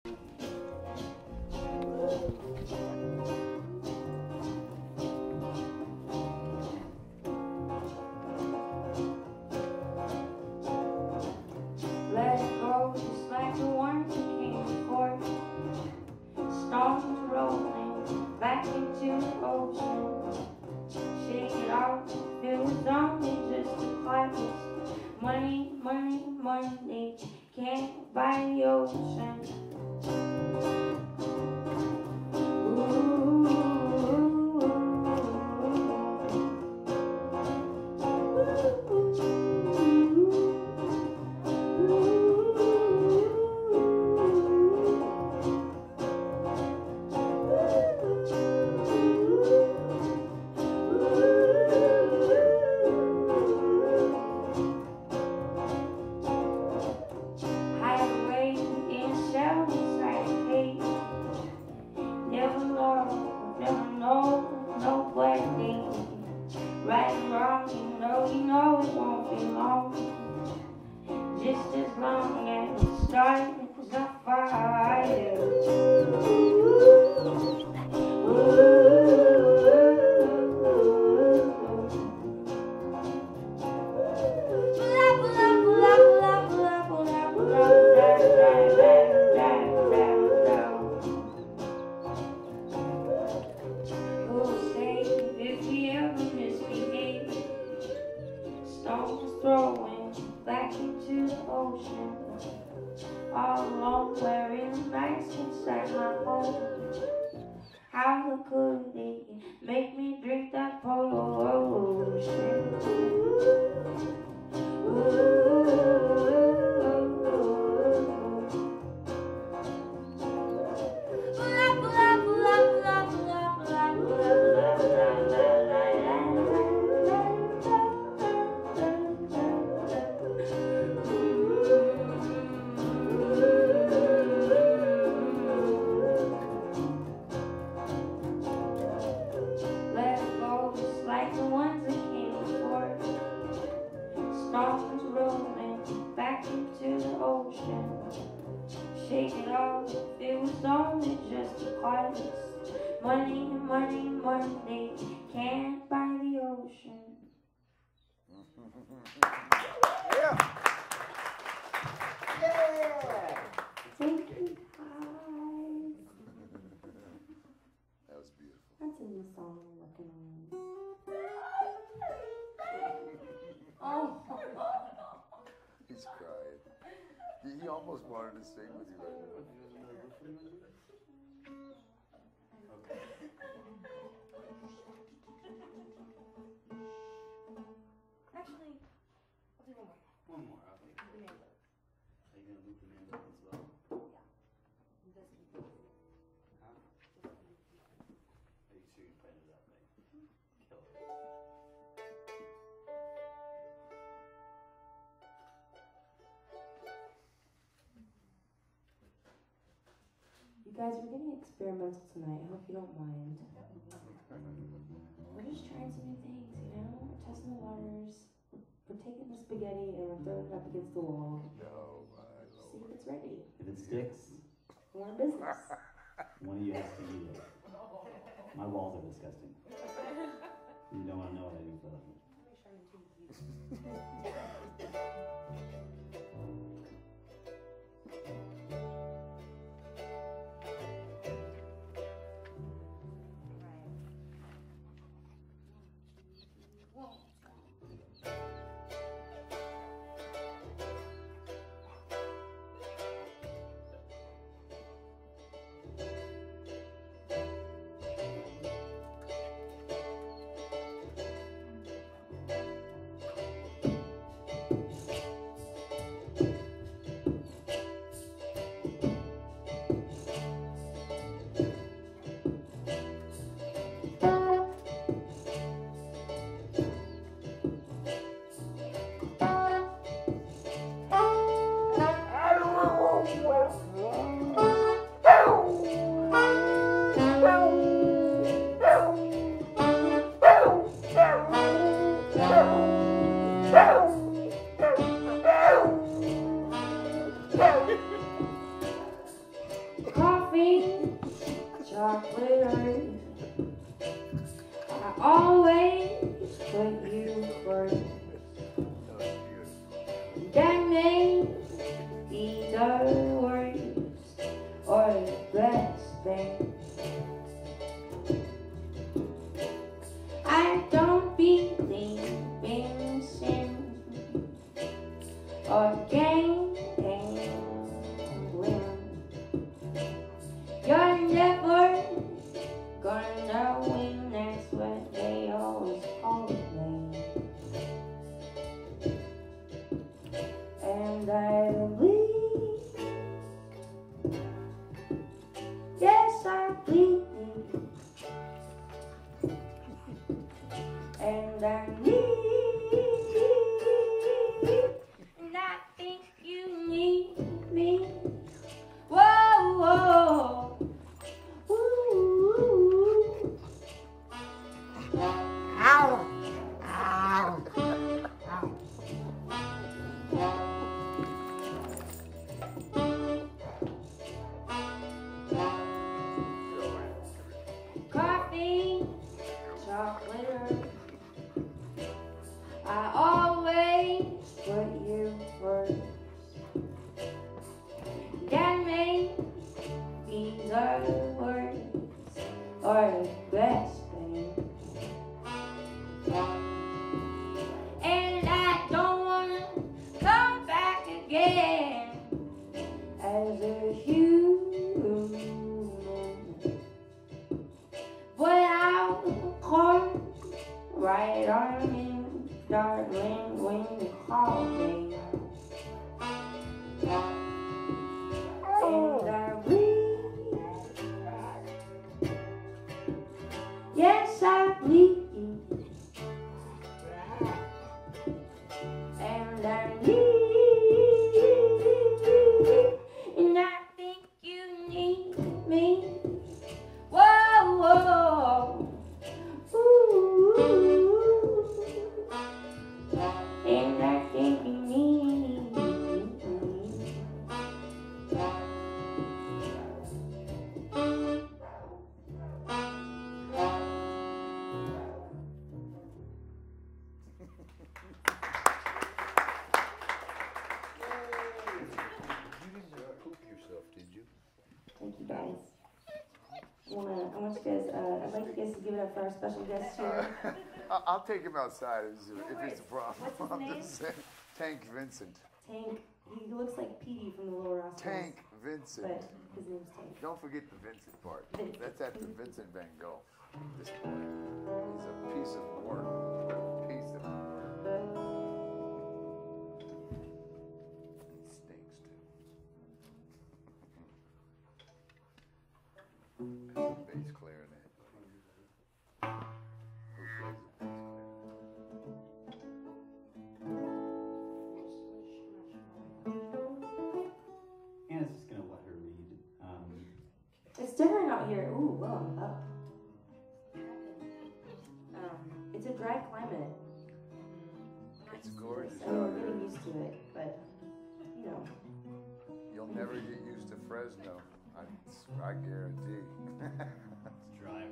Let it go just like the ones that came before. Stones rolling back into the ocean. Shake it off, it was only just a climate. Money, money, money can't buy the ocean. Just as long as it starts a fire. Who'll say if we ever misbehave? Stones throwing back into the ocean. All alone wearing nights inside my home. How could it make me drink that potion? Like the ones that came before. Stones rolling back into the ocean. Shake it off, it was only just a quiet. Money, money, money can't buy the ocean. Yeah. Yeah. Thank you, guys. That was beautiful. That's in the song I'm working on. Oh. He's crying. He almost wanted to sing with you right now. Actually, I'll do one more. One more, okay. The mandolin. Are you gonna loop the mandolin as well? Yeah. This one. Huh? Are you sure you planned it that way? Kill it. You guys, we're getting experimental tonight. I hope you don't mind. We're just trying some new things, you know? We're testing the waters. We're taking the spaghetti and we're throwing it up against the wall. No, my See Lord. if it's ready. If it sticks, We're in business. one of you has to eat it. My walls are disgusting. You don't want to know what I do for a living. or game win. You're never gonna win, that's what they always call me. And I bleed, yes I bleed, and I need, and I think you need me. Whoa, whoa, ooh. Ow, ow, ow. Coffee, chocolate, I always put you first. Handmade, these are the words, or the best thing. And I don't wanna come back again as a human, but I'll call right on in, darling, when you call me. And I bleed, yes I bleed, and I need, and I think you need me. Whoa, whoa, ooh, and I think you need me. You didn't poop yourself, did you? Thank you guys. I want you guys, I'd like you guys to give it up for our special guest here. I'll take him outside if it's a problem. What's his I'm name? just saying. Tank Vincent. Tank. He looks like Petey from the Little Rascals. Tank Vincent. But his name's Tank. Don't forget the Vincent part. Vincent. That's after Vincent van Gogh. This boy. He's a piece of work. Piece of work. He stinks too. Bass clarinet. Who plays the bass Anna's just gonna let her read. It's different out here. Ooh, well, I'm up. It's a dry climate. It's gorgeous I mean, out we're here. getting used to it, but, you know. You'll never get used to Fresno. I guarantee. It's dry.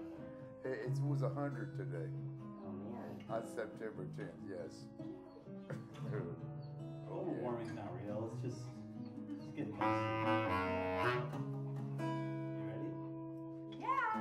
It was 100 today. Oh, man. On September 10th, yes. Global warming's not real. It's just getting nice. You ready? Yeah!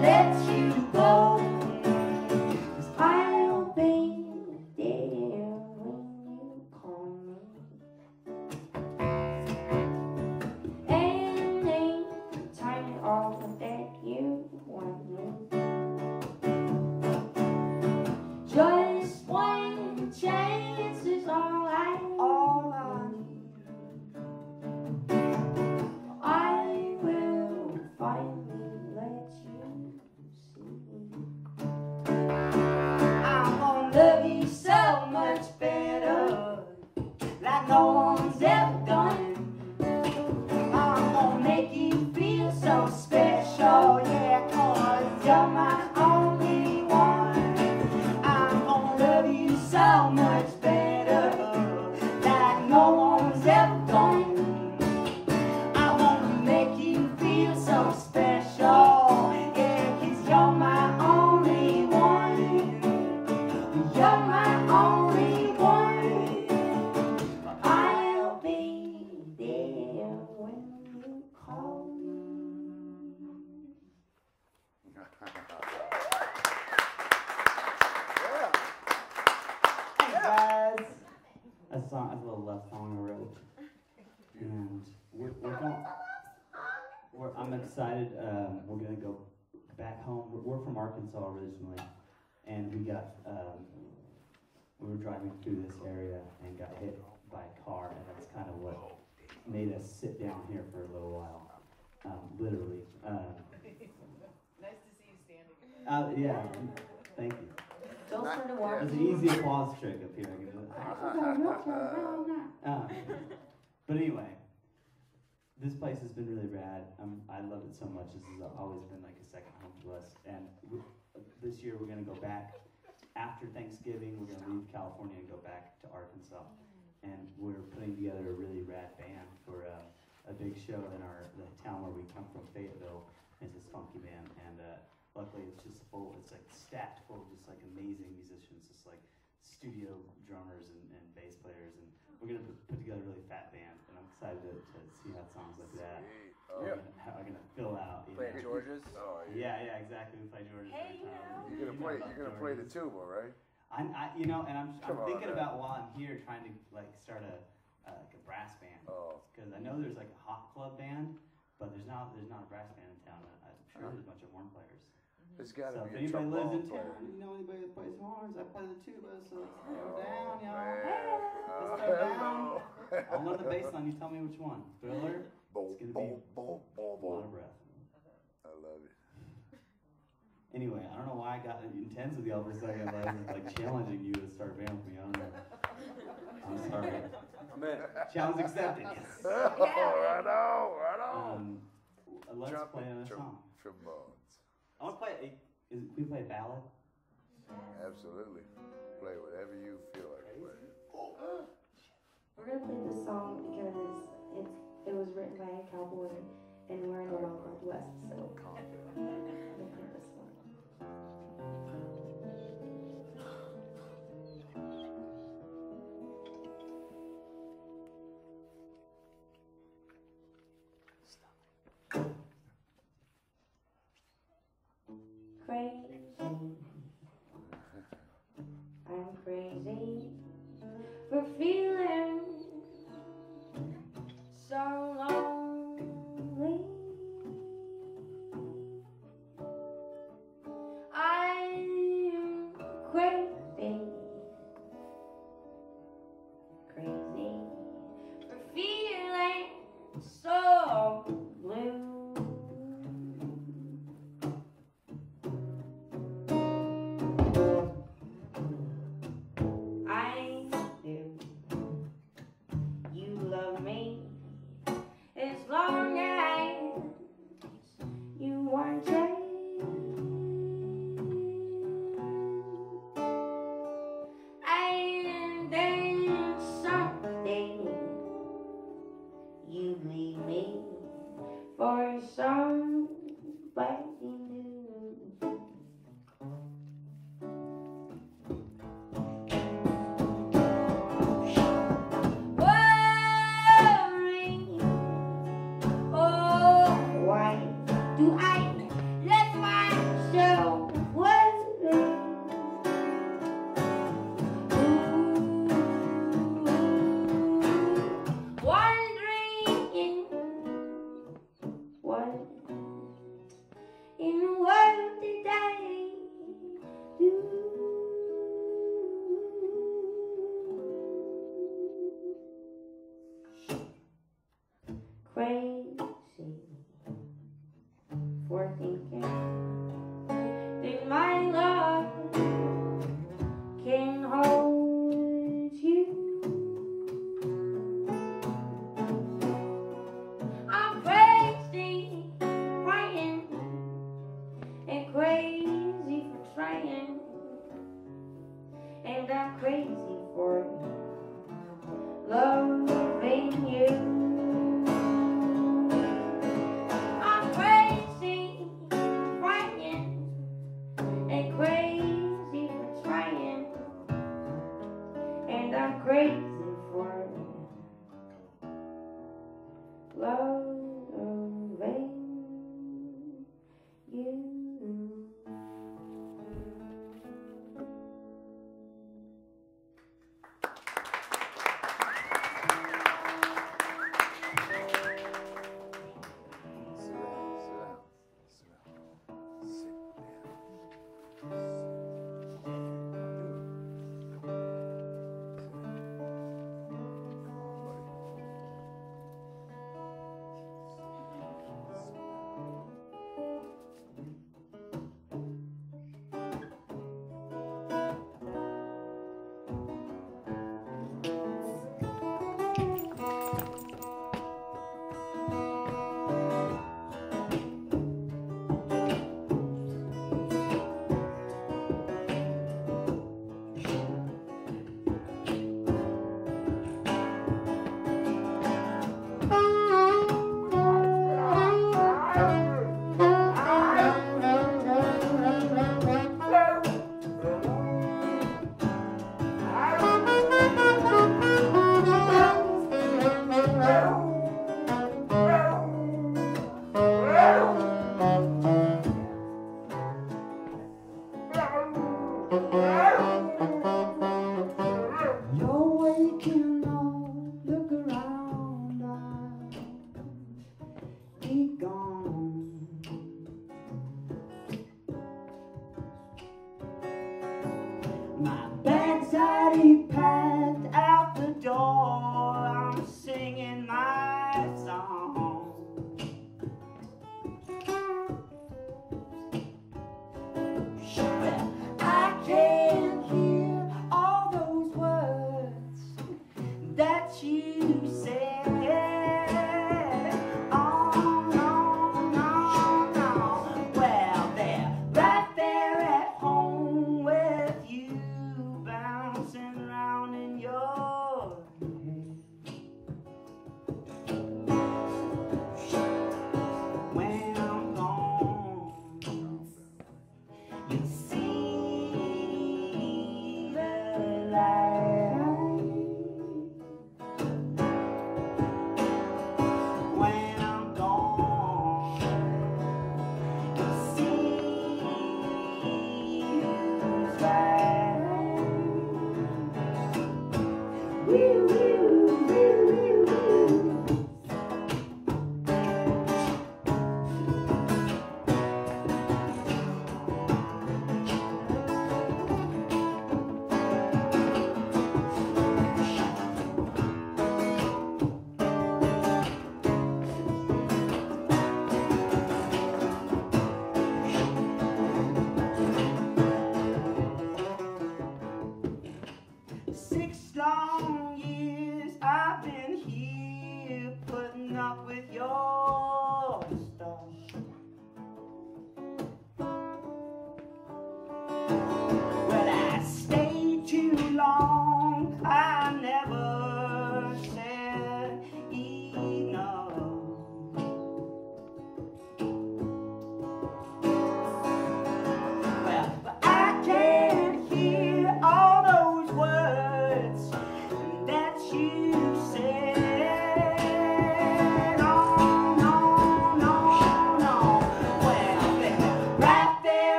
let you go. 'Cause I'll be there when you call me. Anytime all that you want me. Just one chance is all I need. I will finally let you see. I'm gonna love you so much better, like no one's ever done. I'm gonna make you feel so special, yeah, 'cause you're my only one. I'm gonna love you so much better, like no one's ever done. I wanna make you feel so special, yeah, 'cause you're my only one. You're my only one. I'll be there when you call me. Hey guys! That's a little love song I wrote. And I'm excited. We're gonna go back home. We're from Arkansas originally, and we were driving through this area and got hit by a car, and that's kind of what made us sit down here for a little while, literally. Nice to see you standing. Yeah, thank you. Don't turn to walk. There's an easy applause trick up here. I can do it. But anyway, this place has been really rad. I love it so much. This has always been like a second home to us. And this year we're going to go back. After Thanksgiving, we're going to leave California and go back to Arkansas. And we're putting together a really rad band for a big show in the town where we come from, Fayetteville. It's this funky band. And luckily it's just full, it's like stacked full of just like amazing musicians, just like studio drummers and bass players. And we're going to put together a really fat band. And I'm excited to see how songs like that are going to fill out. Play at George's? Oh, yeah, exactly. We play George's. Hey, you know. You're gonna play the tuba, right? I'm thinking about while I'm here trying to like start a brass band. Oh. Because I know there's like a hot club band, but there's not a brass band in town. I'm sure there's a bunch of horn players. There's gotta So be if a anybody lives trombone in player. town, you know anybody that plays horns, I play the tuba, so let's throw down, y'all. Man. Let's throw down. I'll learn the bass line, you tell me which one. Thriller? Boom, It's boom, gonna boom, be boom, a lot of boom. breath. I love it. Anyway, I don't know why I got intense with y'all for a second, but I was like challenging you to start a band with me. I don't know. I'm sorry. I'm in. Challenge accepted. Yes. Right on. Let's play another song. Trombones. I want to play. Can we play a ballad? Absolutely. Play whatever you feel like playing. We're gonna play this song because it was written by a cowboy, and we're in the Wild Wild West, so we're gonna play this one. Crazy, I'm crazy for feeling so lonely. I'm crazy for feeling so blue. I knew you love me as long as you weren't changed. crazy for loving you. I'm crazy for trying, and crazy for trying, and I'm crazy for loving you. You're waking up, look around, I'll be gone. My bag's already packed out the door, I'm singing my song. Well, I can't hear all those words that you said. Oh, no, no, no. Well, they're right there at home with you, bouncing around in your head. When I'm gone, you see the light. When I'm gone, you see who's right. Woo, woo, woo,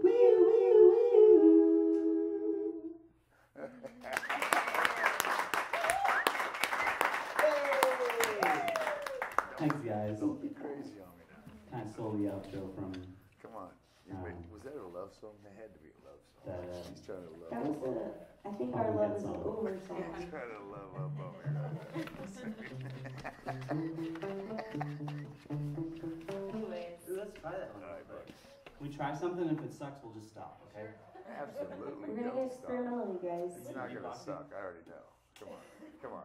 woo, woo. Thanks, guys. Don't be crazy on me now. Kind of stole the outro from Come on. Was that a love song? That had to be a love song. He's trying to love That up was on me. I think our love is over song. He's trying to love up on me Anyways. Let's try that one. All right, bud. We try something, if it sucks, we'll just stop, okay? Absolutely. We're gonna Don't get stop. experimental, you guys. It's not gonna suck. I already know. Come on. Come on.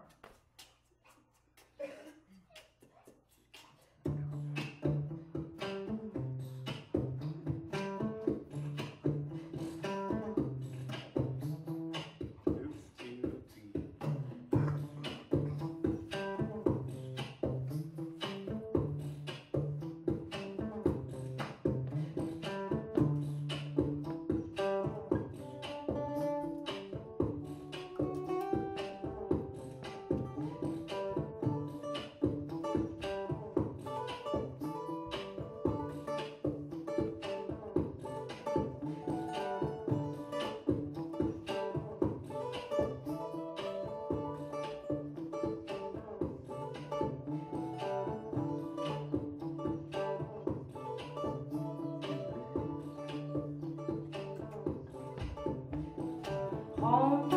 Home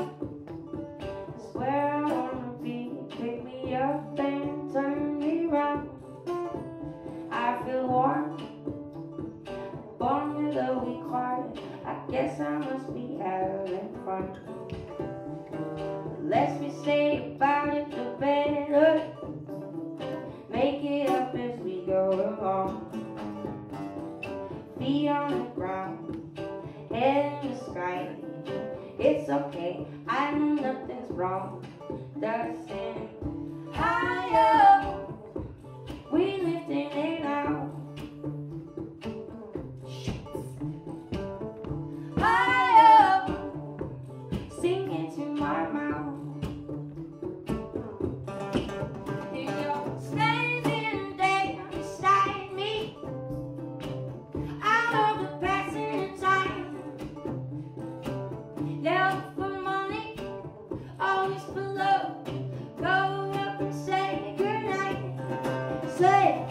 is where I wanna be. Pick me up and turn me round. I feel warm, born with a weak heart. I guess I must be having fun. The less we say about it, the better. Make it up as we go along. Feet on the ground, head in the sky. It's okay, I know nothing's wrong. Dancing higher, we lifting it out. Higher, singing to my mouth. And you're standing there beside me, out of the passing time. Never for money, always for love. Go up and say goodnight. Say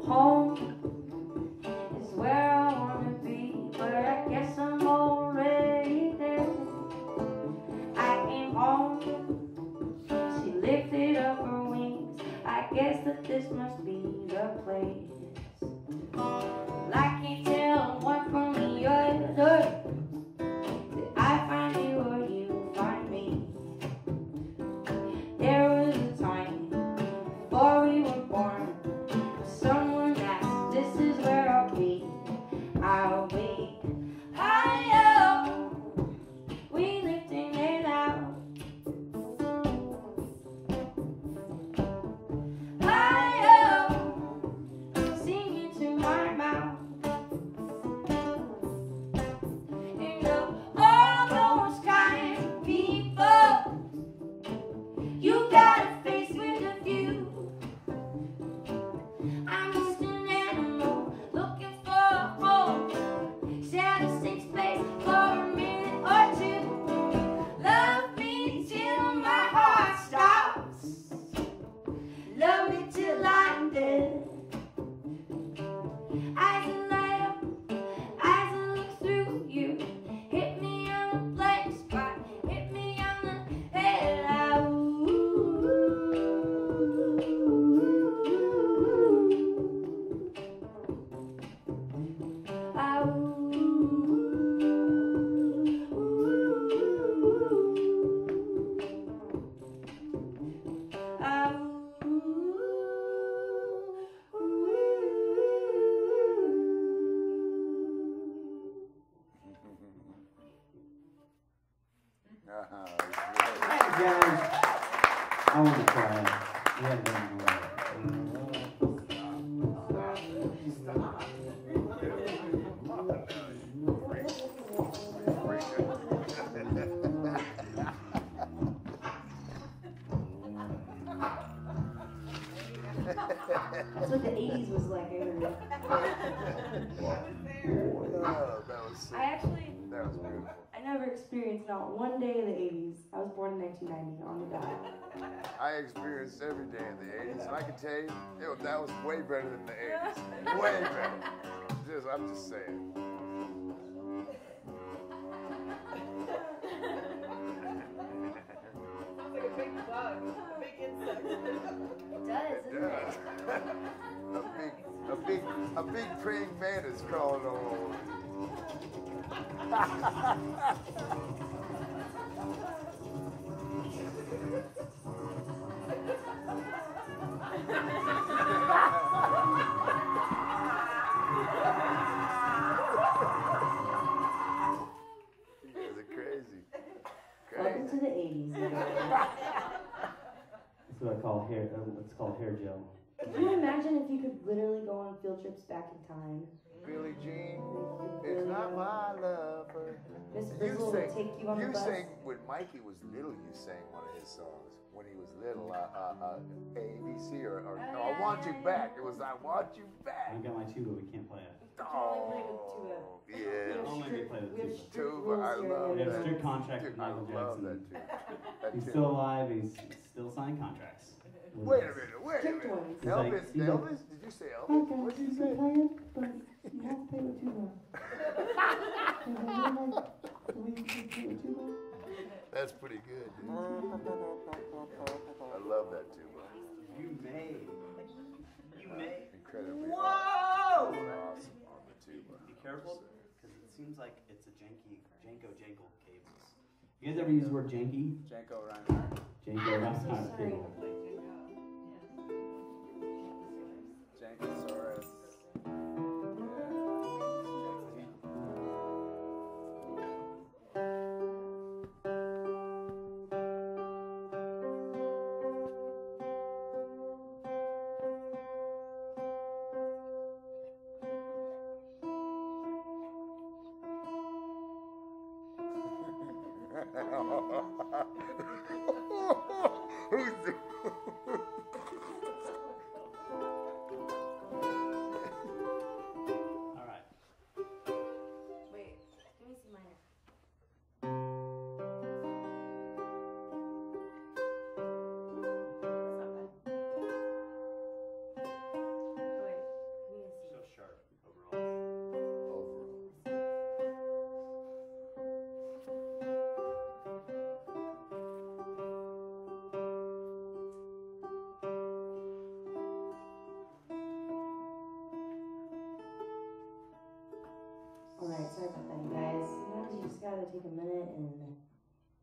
home is where I wanna be, but I guess I'm already there. I came home, she lifted up her wings. I guess that this must be the place. I can't tell one from the other. Did I find you or you find me? There was a time before we were born, someone asked, this is where I'll be. I'll be higher, we lifting it out. Higher, singing to my mouth. And of all those kind of people, you got a face with a view. I'm just an animal looking for a home. Share a safe space for a minute or two. Love me till my heart stops. Love me till I'm dead. Eyes that light up, eyes that look through you. Hit me on the blank spot, hit me on the head. Hey guys, I want to try it. We haven't done it in a while. That's what the 80s was like, I heard. Oh, that was sick. That was beautiful. I never experienced not one day of the 80s. I was born in 1990 on the dot. I experienced every day in the 80s, and I can tell you, that was way better than the 80s. Way better. I'm just saying. Sounds like a big bug, a big insect. It does, doesn't it? a big praying mantis crawling all over. You guys are crazy. Welcome to the 80s. That's what I call hair. It's called hair gel. Can you imagine if you could literally go on field trips back in time? Billie Jean, it's not my love. Miss Frizzle would take you on the bus. You sang, when Mikey was little, you sang one of his songs. When he was little, ABC or no, I Want You Back. It was I Want You Back. I've got my tuba, we can't play it. Oh, yeah. Only we play the tuba. Tuba, I love We have a that. strict contract with I Michael love Jackson. that tuba. He's still alive, he's still signing contracts. Wait a minute. Strict ones. He's Elvis, like- he's Elvis? Did you say Elvis? Okay, What did you you say? can play it, but you have to play with tuba. That's pretty good, dude. I love that tuba. You may. Incredibly Whoa! awesome on the tuba. Be careful, because it seems like it's a janko cables. You guys ever use the word janky? Janko Reinhardt. Janko I'm so Reinhardt sorry. cable. Jankosaurus. Who's the... All right. Wait, give me some minor. That's not bad. Wait, give me a C. So sharp overall. Alright, sorry about that, you guys. Sometimes you just gotta take a minute and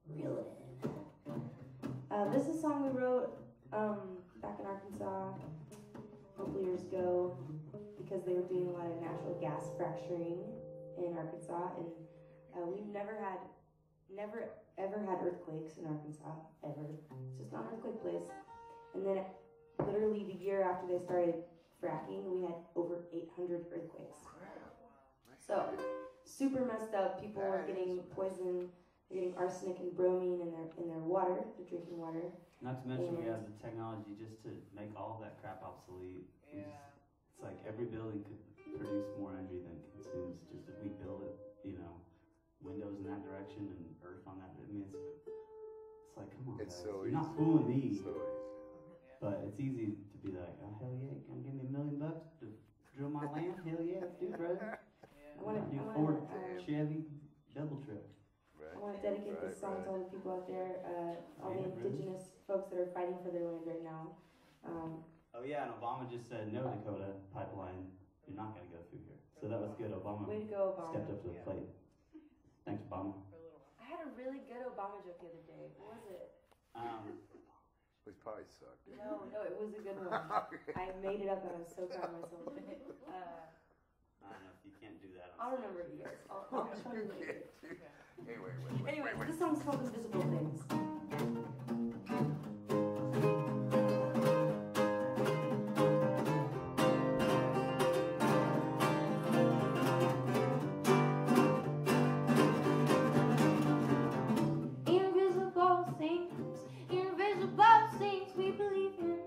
reel it in. This is a song we wrote back in Arkansas a couple years ago because they were doing a lot of natural gas fracturing in Arkansas, and we've never ever had earthquakes in Arkansas, ever. It's just not an earthquake place. And then literally the year after they started fracking, we had over 800 earthquakes. So, super messed up. People were getting poisoned. They're getting arsenic and bromine in their water, their drinking water. Not to mention we have the technology just to make all of that crap obsolete. Yeah. It's like every building could produce more energy than it consumes just if we build it, windows in that direction and earth on that. I mean, it's like, come on, It's guys. so You're not easy. fooling me. So easy. But it's easy to be like, oh, hell yeah, you gonna give me $1 million to drill my land? Hell yeah, let's do it, brother. I want New to Ford Chevy double trip. dedicate this song to all the people out there, all the indigenous folks that are fighting for their land right now. Oh yeah, and Obama just said, no, Dakota pipeline, you're not gonna go through here. So that was good. Obama Way to go, Obama. stepped up to the plate. Thanks, Obama. I had a really good Obama joke the other day. What was it? Which probably sucked. No, it was a good one. I made it up and I was so proud of myself. I don't know if you can't do that. I'll remember it, you guys. I'll try to make it. Anyway, Anyways, this song's called Invisible Things. Invisible things we believe in.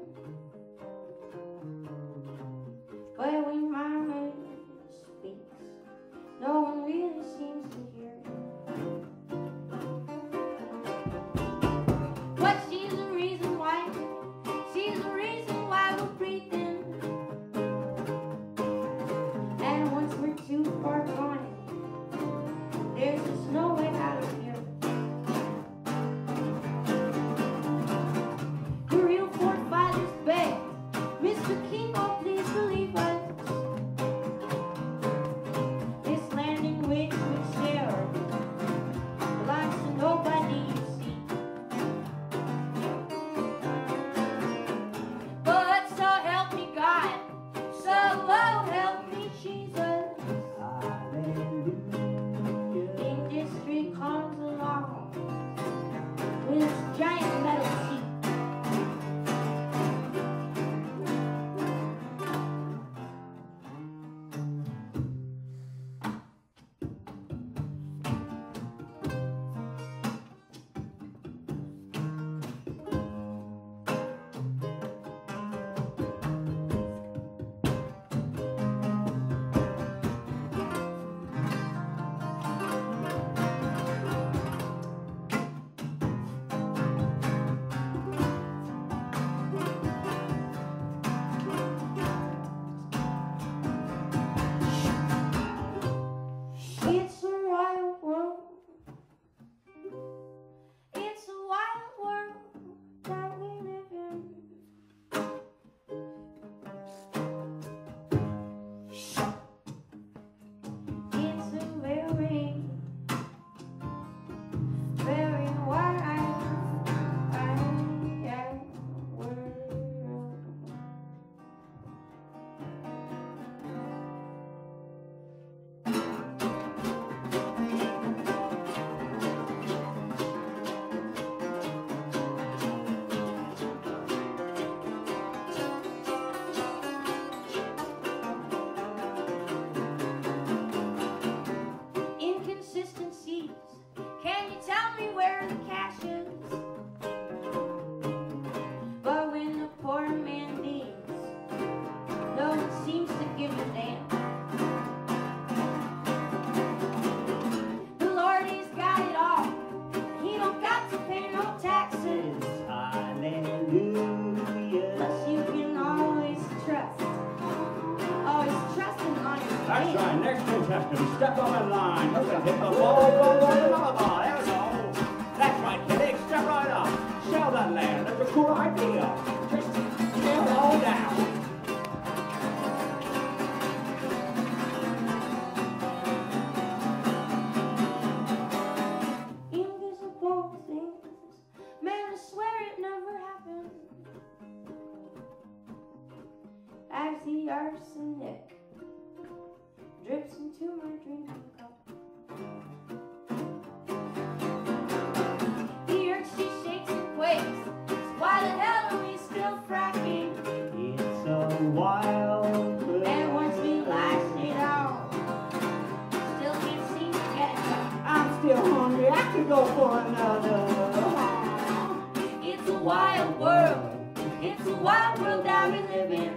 That's right. Next contestant, step on the line. We're gonna hit the ball, ball, ball, ball, ball. There we go. That's right, kid. Step right up. Sell that land. That's a cool idea. Just tear it all down. Invisible things, man, I swear it never happened. As the arsenic drips into my drinking cup. The earth, she shakes and quakes. So why the hell are we still fracking? It's a wild world. And once we last it all, still can't seem to get it up. I'm still hungry. I could go for another. It's a wild world. It's a wild world that we live in.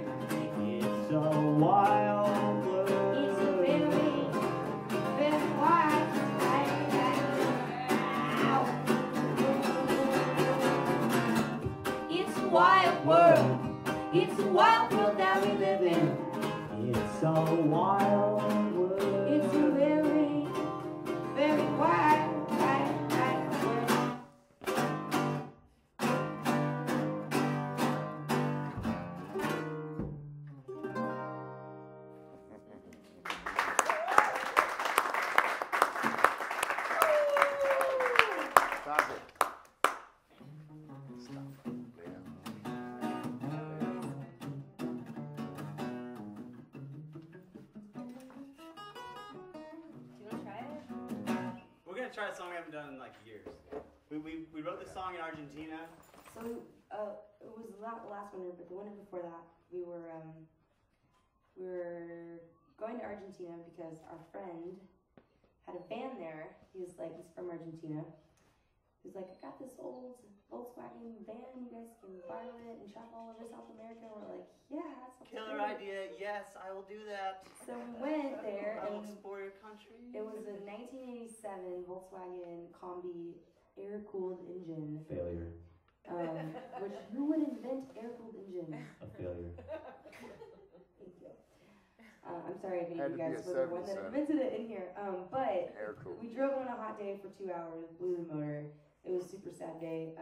It's a wild world. It's a very, very wild It's a wild world. It's a wild world that we live in. It's a wild world. It's a very, very wild world. Stop it. Stop. We're gonna try a song we haven't done in like years. We wrote this song in Argentina. So it was not last winter, but the winter before that, we were going to Argentina because our friend had a van there. He's from Argentina. He was like, I got this old Volkswagen van. You guys can borrow it and travel all over South America. And we're like, yeah, that sounds Killer great. idea. Yes, I will do that. So we went there, I will and explore your country. it was a 1987 Volkswagen Combi air-cooled engine. Failure. Which who would invent air-cooled engines? A failure. Thank you. I'm sorry if any Had of you to be guys a were the one that 77. invented it in here. But Air cool. we drove on a hot day for 2 hours, blew the motor. It was a super sad day.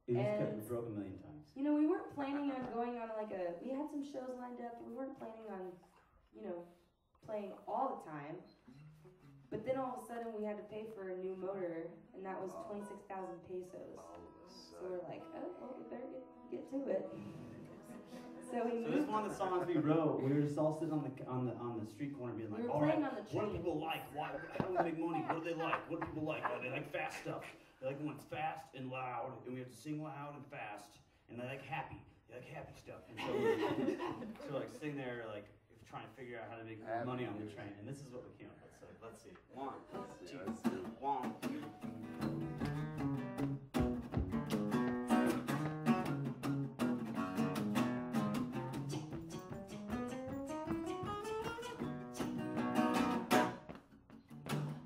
It was And- broke a million times. You know, we weren't planning on going on we had some shows lined up. We weren't planning on, playing all the time. But then all of a sudden we had to pay for a new motor, and that was 26,000 pesos. So we're like, oh, well, we better get to it. So we So this is moved. one of the songs we wrote. We were just all sitting on the street corner, being like, We were "All right, playing on the what do train. people like? How do we make money? What do they like? What do people like? Oh, they like fast stuff. They like when it's fast and loud, and we have to sing loud and fast. And they like happy. They like happy stuff. And so like sitting there like trying to figure out how to make money on the train. And this is what we came up with. So let's see. One, two, one, two.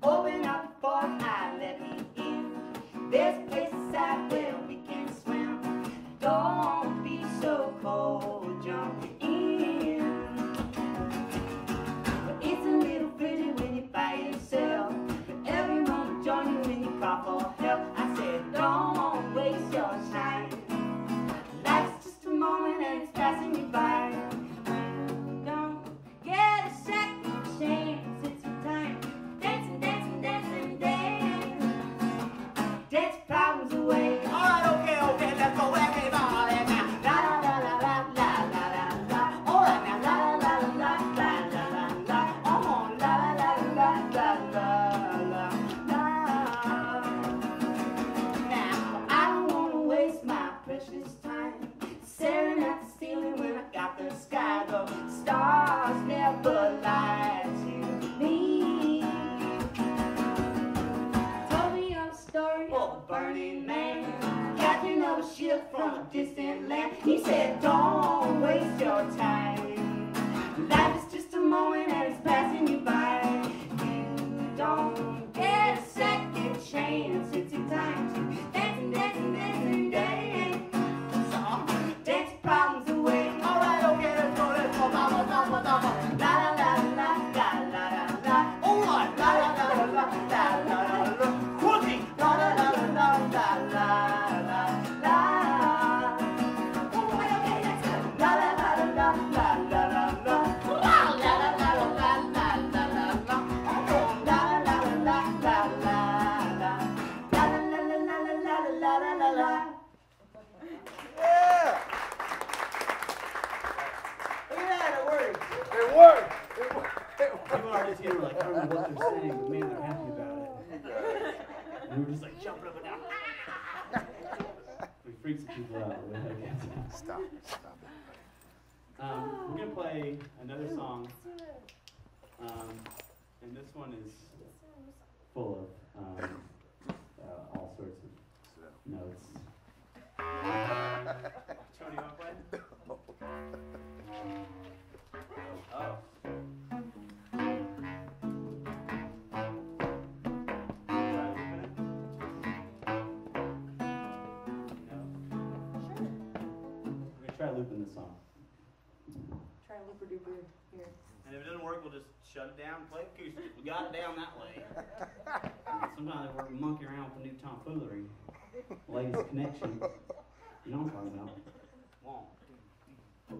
Open up for eye, let me in. There's places out where we can swim. Don't be so cold, jump in. But it's a little pretty when you're by yourself. But everyone will join you when you call for help. I said, don't waste your time. Life's just a moment and it's passing you by. Don't get a second chance, it's your time. Dancing, dancing, dancing, dance. Dance problems away. All right, okay, let's go, everybody now. La la la la la la la la Artists here were like, I don't know what they're saying, but man, they're happy about it. And we were just like jumping up and down. We freaked some people out. Stop it. We're going to play another song. And this one is full of all sorts of notes. Tony, you want to play? Oh. Try looping this song. Try looper duper here. And if it doesn't work, we'll just shut it down and play acoustic. We got it down that way. Sometimes we're monkeying around with the new tomfoolery. Ladies Connection. You know what I'm talking about. One, two,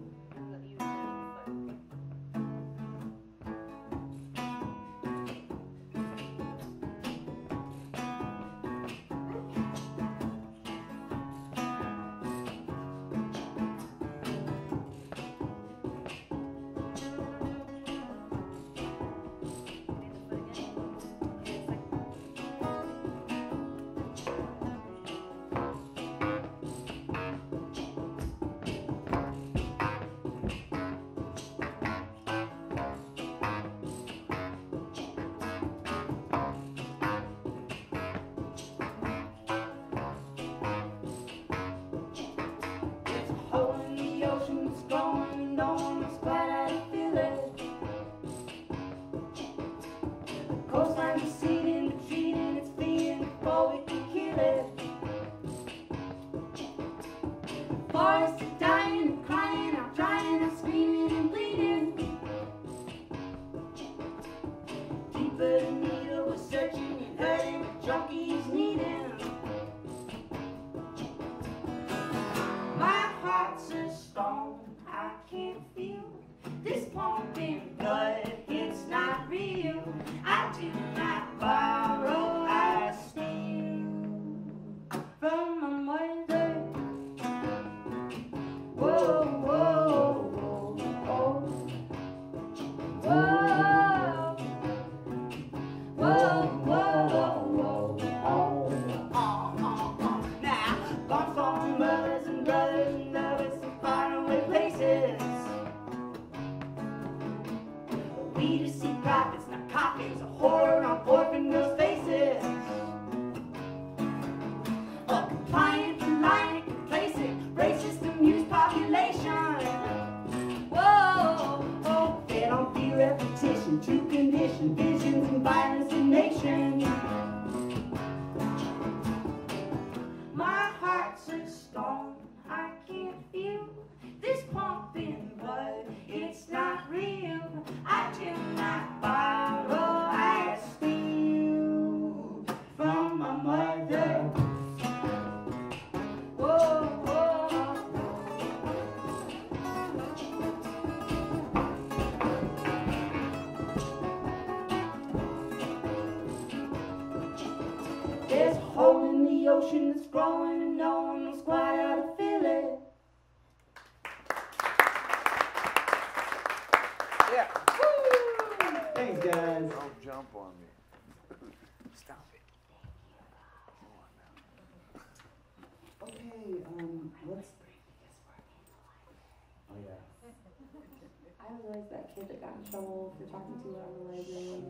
that kid that got in trouble for talking too loud in the library.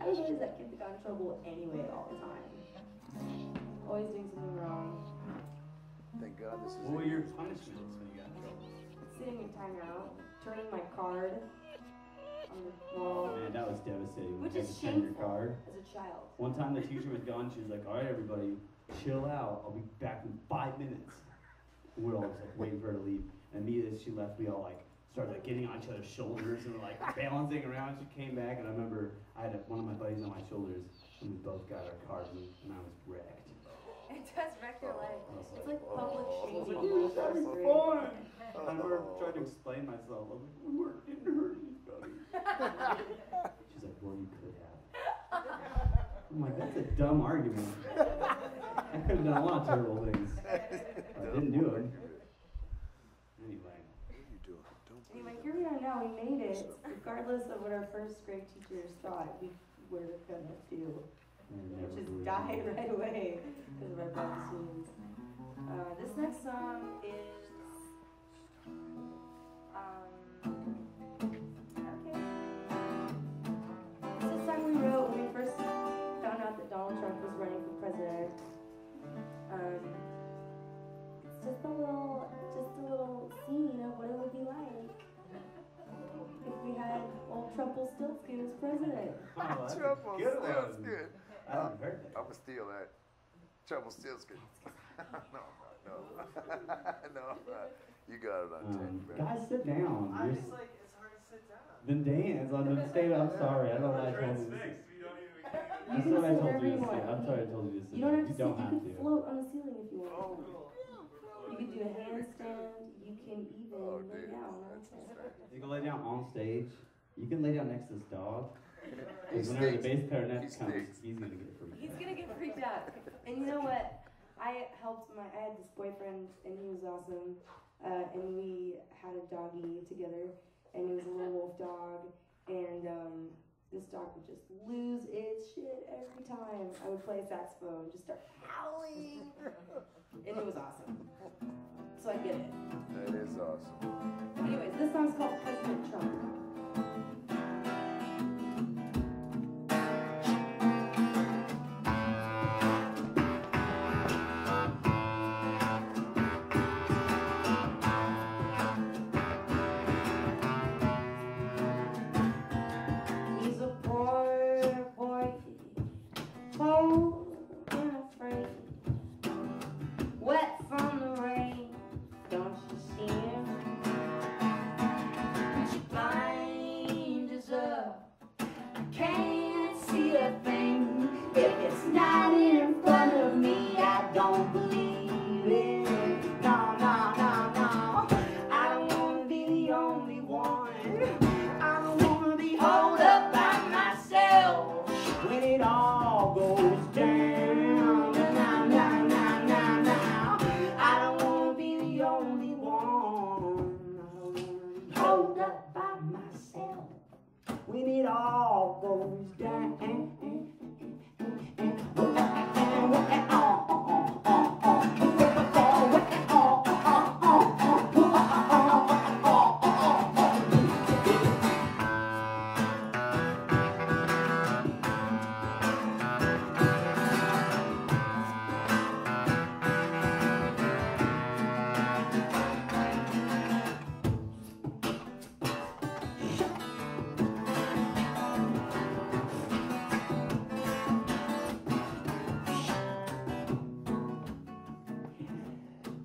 I was always that kid that got in trouble anyway all the time. Always doing something wrong. Thank God this is. What were your punishments when you got in trouble? Sitting in timeout, turning my card on the wall. Man, that was devastating. Which is turn your shameful card. as a child. One time the teacher was gone, she was like, all right, everybody, chill out. I'll be back in 5 minutes. And we're all just like waiting for her to leave. And immediately as she left, we all like started like getting on each other's shoulders and like balancing around. She came back, and I remember I had one of my buddies on my shoulders, and we both got our cards, and I was wrecked. It does wreck your life. It's like public Dude, shaming. it's having fun. I remember trying to explain myself. I'm like, we weren't getting hurt, buddy. She's like, well, you could have. I'm like, that's a dumb argument. I could have done a lot of terrible things. I didn't do it. Anyway. What are you doing? Don't Anyway, here we are now. We made it, regardless of what our first grade teachers thought we were gonna do, which is die right away because of our bad decisions. This next song is okay. This is a song we wrote when we first found out that Donald Trump was running for president. It's just a little scene of what it would be like if we had old Trumpelstiltskin as president. Oh, that's a Trouble good Stills one. good. I haven't heard that. I'm gonna steal that. Trouble Stills good. No. You got it on tape, man. Guys, sit down. I'm just like, it's hard to sit down. Then dance on the stage. I'm sorry. I don't know why I told you this. You That's what I can told sit you to wherever say. you I'm want. sorry I told you to say. You don't have to You sit. don't You have can to. float on the ceiling if you want. Oh, You can do a handstand. You can even oh, lay dude, down. that's insane. You can lay down on stage. You can lay down next to this dog. He Because whenever the stinks. bass clarinet He comes, stinks. he's gonna get freaked He's out. gonna get freaked out. And you know what? I had this boyfriend, and he was awesome. And we had a doggy together, and it was a little wolf dog. And this dog would just lose its shit every time I would play saxophone, just start howling. And it was awesome. So I get it. That is awesome. Anyways, this song's called President Trump. He's a poor boy, cold and afraid, wet from the rain. Don't you see him? He's blind as I can't see a thing. If it's not in front of me, I don't believe it. No, no, no, no. I don't wanna be the only one. I don't wanna be holed up by myself when it all goes down. Nah, nah, nah, nah, nah. I don't wanna be the only one. I don't wanna be holed up by myself when it all goes down.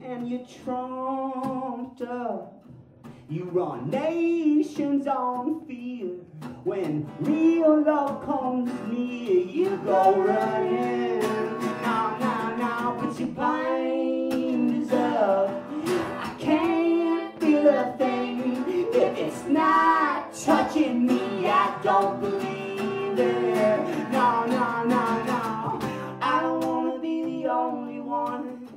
And you trumped up, you run nations on fear. When real love comes near, you go running. Now, now, now, put your blinders up. I can't feel a thing. If it's not touching me, I don't believe it. No, no, no, no. I don't wanna be the only one.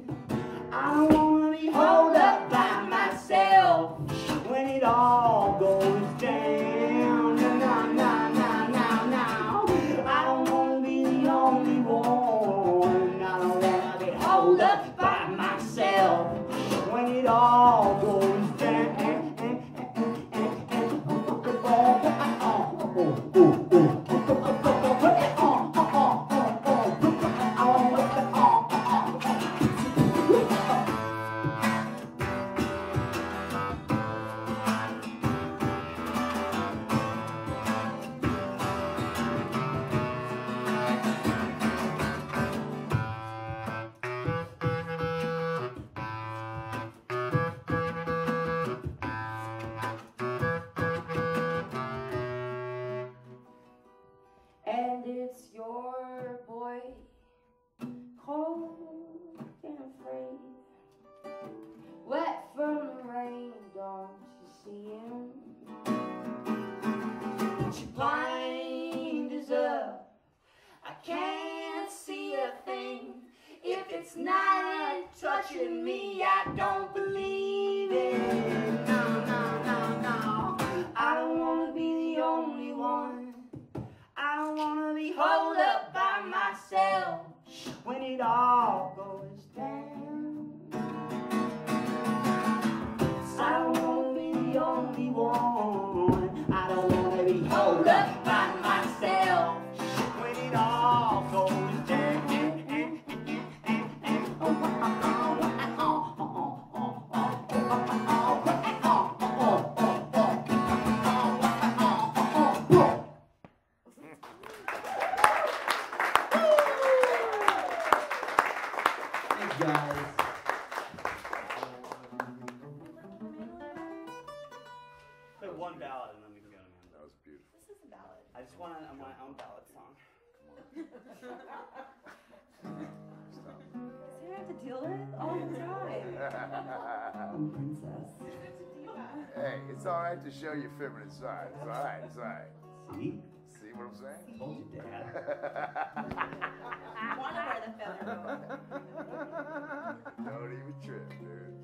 I don't wanna be holed up by myself when it all goes down. Nah, nah, nah, nah, nah. I don't wanna be the only one. I don't wanna be holed up by myself when it all goes down. question me, I don't believe it. No, no, no, no. I don't wanna be the only one. I don't wanna be holed up by myself when it all goes down. I don't wanna be the only one. I don't wanna be holed up by myself when it all goes down. Thanks, guys. Play one ballad and then we can go to man. That was beautiful. This is a ballad. I just want my own ballad song. Stop. So you have to deal with all the time. I'm a princess. Hey, it's all right to show your feminine side. It's all right. It's all right. See? See what I'm saying? Told you, Dad. I want to wear the feather boa. Don't even trip, dude.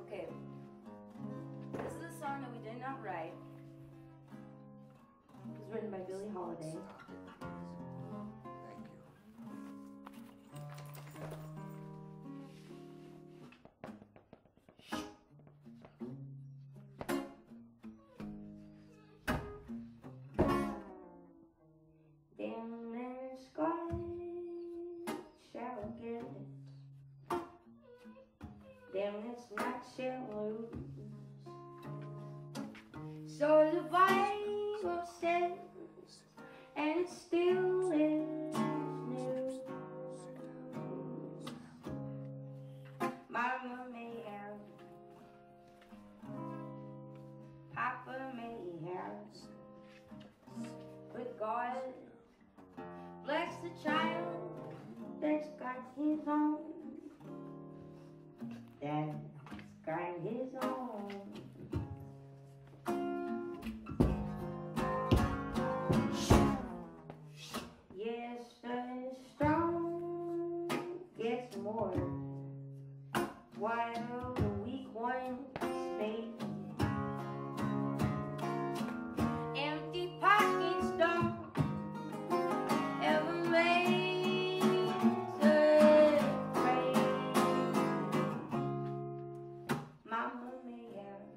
Okay. This is a song that we did not write. It was written by Billie Holiday. Thank you. Down in the sky, shall get it. Down its night shall lose. So the Bible says, and it still is new. Mama may have, Papa may have, but God bless the child that's got his own. That's got his own. Yes, the strong gets more, while the weak one stays. Empty pockets don't ever make us afraid. Mama may have,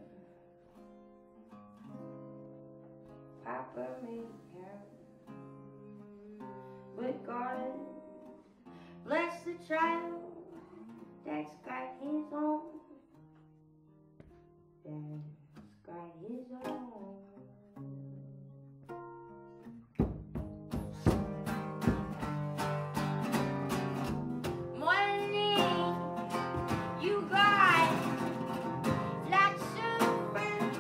Papa may have, but God bless the child that's got his own. That's got his own. Morning, you got lots of friends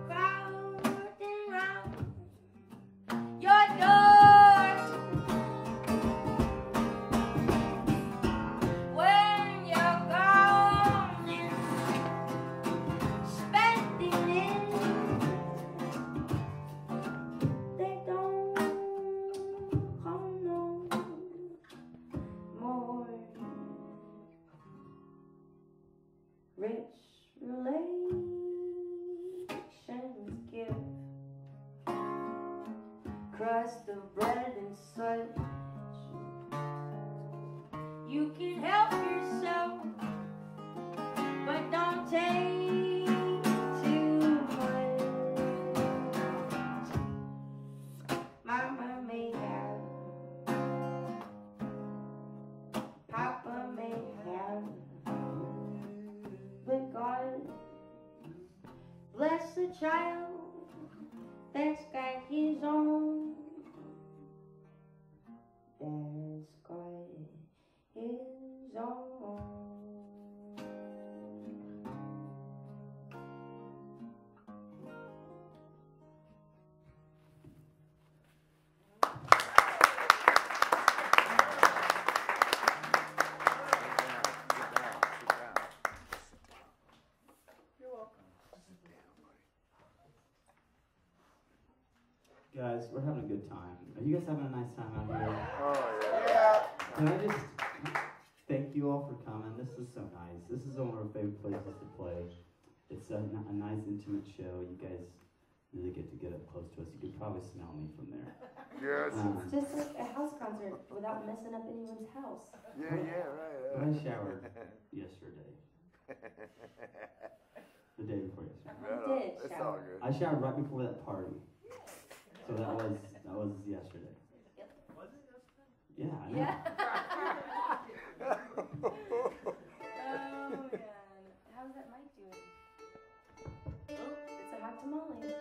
crowding round your door. When you're gone and spending it, they don't come no more. Rich relations give crust of bread and such. You can help yourself, but don't take too much. Mama may have, Papa may have, but God bless the child that's got his own. That's got his own. You're welcome. Guys, we're having a good time. Are you guys having a nice time out here? Oh, yeah. Yeah. Can I just thank you all for coming? This is so nice. This is one of our favorite places to play. It's a nice, intimate show. You guys really get to get up close to us. You could probably smell me from there. Yes. It's just like a house concert without messing up anyone's house. Yeah, right. I showered yesterday. The day before yesterday. Right You on. did It's shower. all good. I showered right before that party. So that was yesterday. Was it yesterday? Yeah, I know. Yeah. Oh man, how's that mic doing? Oh, it's a hot tamale.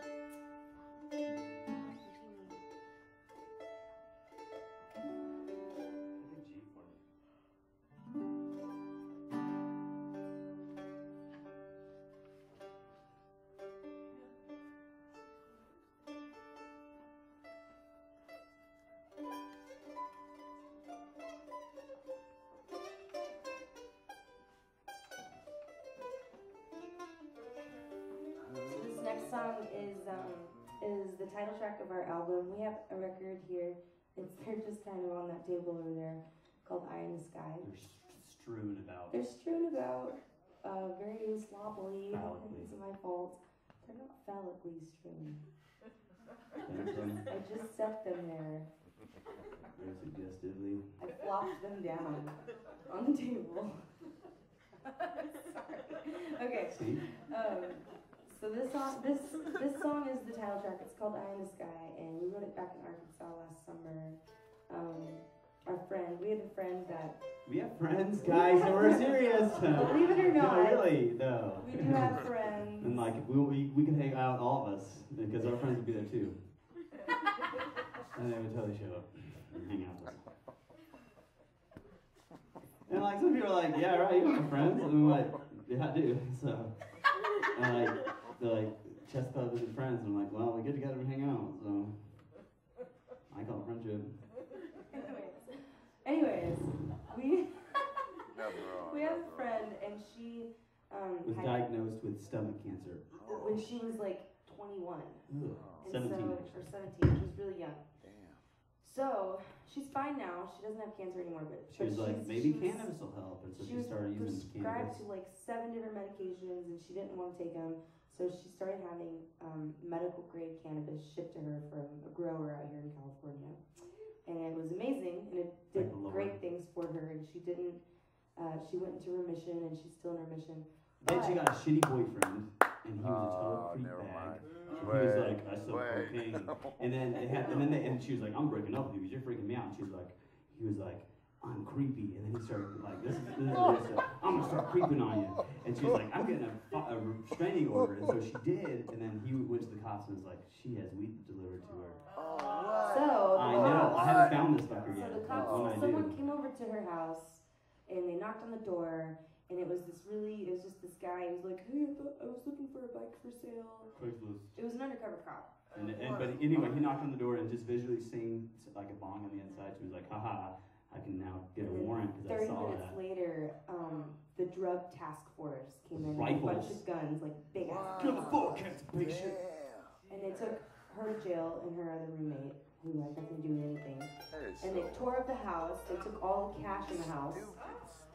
This next song is the title track of our album. We have a record here. They're just kind of on that table over there called Eye in the Sky. They're strewn about. They're strewn about very sloppily. Phallically. It's my fault. They're not phallically strewn. Very I just set them there. suggestively. I flopped them down on the table. Sorry. Okay. See? So this song is the title track. It's called Eye in the Sky, and we wrote it back in Arkansas last summer. We had a friend that, We have friends, guys, and we're serious. believe it or not, No, really, no. we do have friends. And like, we could hang out, all of us, because our friends would be there too. And they would totally show up and hang out with us. And like, some people are like, yeah, right, you have friends. And I'm like, yeah, I do. So, and like, they're like, chess club isn't friends. And I'm like, well, we get together and hang out. So, I call it friendship. Anyways, Nothing wrong. we have nothing a friend, and she Was had, diagnosed with stomach cancer. when she was like 21. Ugh. And 17. or 17. She was really young. wrong. Damn. So she's fine now. She doesn't have cancer anymore, but She was like, maybe cannabis will help. And so She she was started using prescribed cannabis. to like 7 different medications, and she didn't want to take them. So she started having medical grade cannabis shipped to her from a grower out here in California, and it was amazing, and it did Thank the Lord. great things for her. And she didn't. She went into remission, and she's still in remission. Then she got a shitty boyfriend, and he was a total Oh, creep never bag. mind. He was like, I sell cocaine. And then and she was like, I'm breaking up with you because you're freaking me out. And he was like, I'm creepy. And then he started like, this is I'm gonna start creeping on you. And she was like, I'm getting a restraining order. And so she did. And then he went to the cops and was like, she has weed delivered to her. Oh, what? So I know. I haven't found this fucker So yet. the But cops, when I someone do, came over to her house, and they knocked on the door, and it was just this guy who was like, hey, I was looking for a bike for sale. Craigslist. It was an undercover cop. But anyway, he knocked on the door and just visually sing like a bong on the inside. She was like, haha, I can now get a And then warrant because I 30 saw minutes that. later, the drug task force came in with a Rifles. bunch of guns, like big ass. Kill the fuck, that's a big shit. Damn. And they took her to jail and her other roommate, who had nothing to do with anything. That is And they so tore up the house. They took all the cash in the house,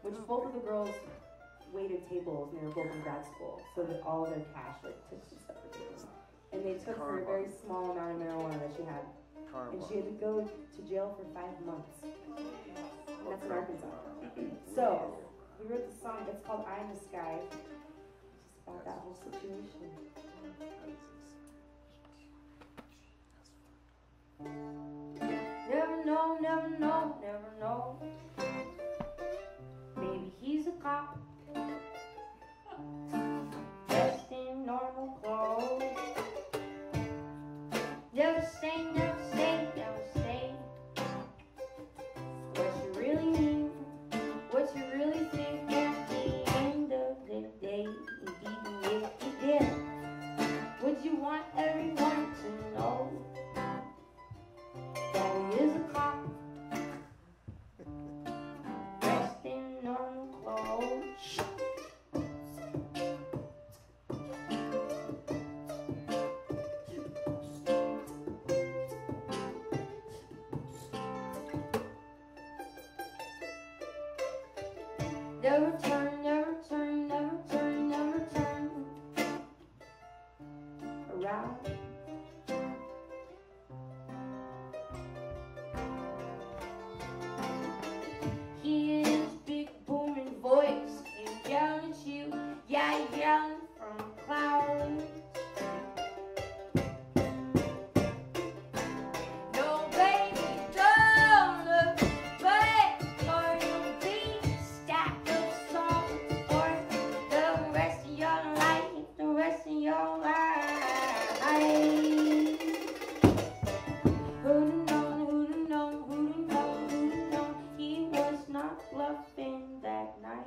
which both of the girls waited tables, and they were both in grad school, so that all of their cash like took to separate tables. And they took her a very small amount of marijuana that she had, karma. and she had to go to jail for 5 months. And that's in Arkansas. So we wrote the song. It's called "Eye in the Sky." Just about that whole situation. Never know, never know, never know. Maybe he's a cop, dressed in normal clothes. Never say, never say, never say what you really mean, what you really think at the end of the day. Never turn, never turn, never turn, never turn around. His big booming voice came down at you, yeah, yelling from clouds. No, baby, don't look back, or you'll be stacked of songs for the rest of your life, the rest of your life. Who'da known, who'da known, who'da known, who'da known, he was not bluffing that night.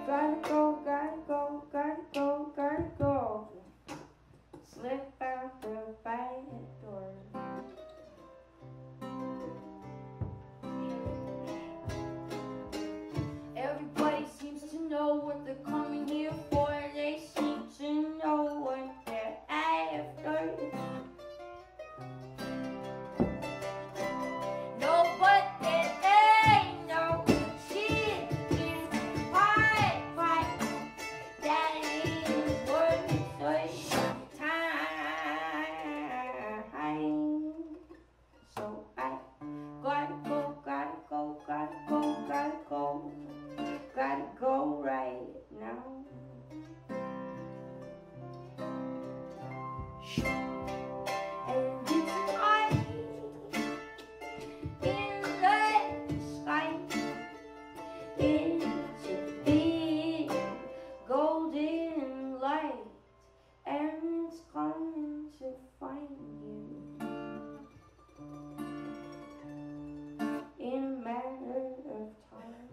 Gotta go, gotta go, gotta go, gotta go. Slip out the back door. Everybody seems to know what they're coming here for. They seem to know what they're after. No, but there ain't no shit in my pipe that is worth such time. So I gotta go, gotta go, gotta go, gotta go, gotta go right now. And it's high in the sky. It's a big golden light, and it's coming to find you in a matter of time.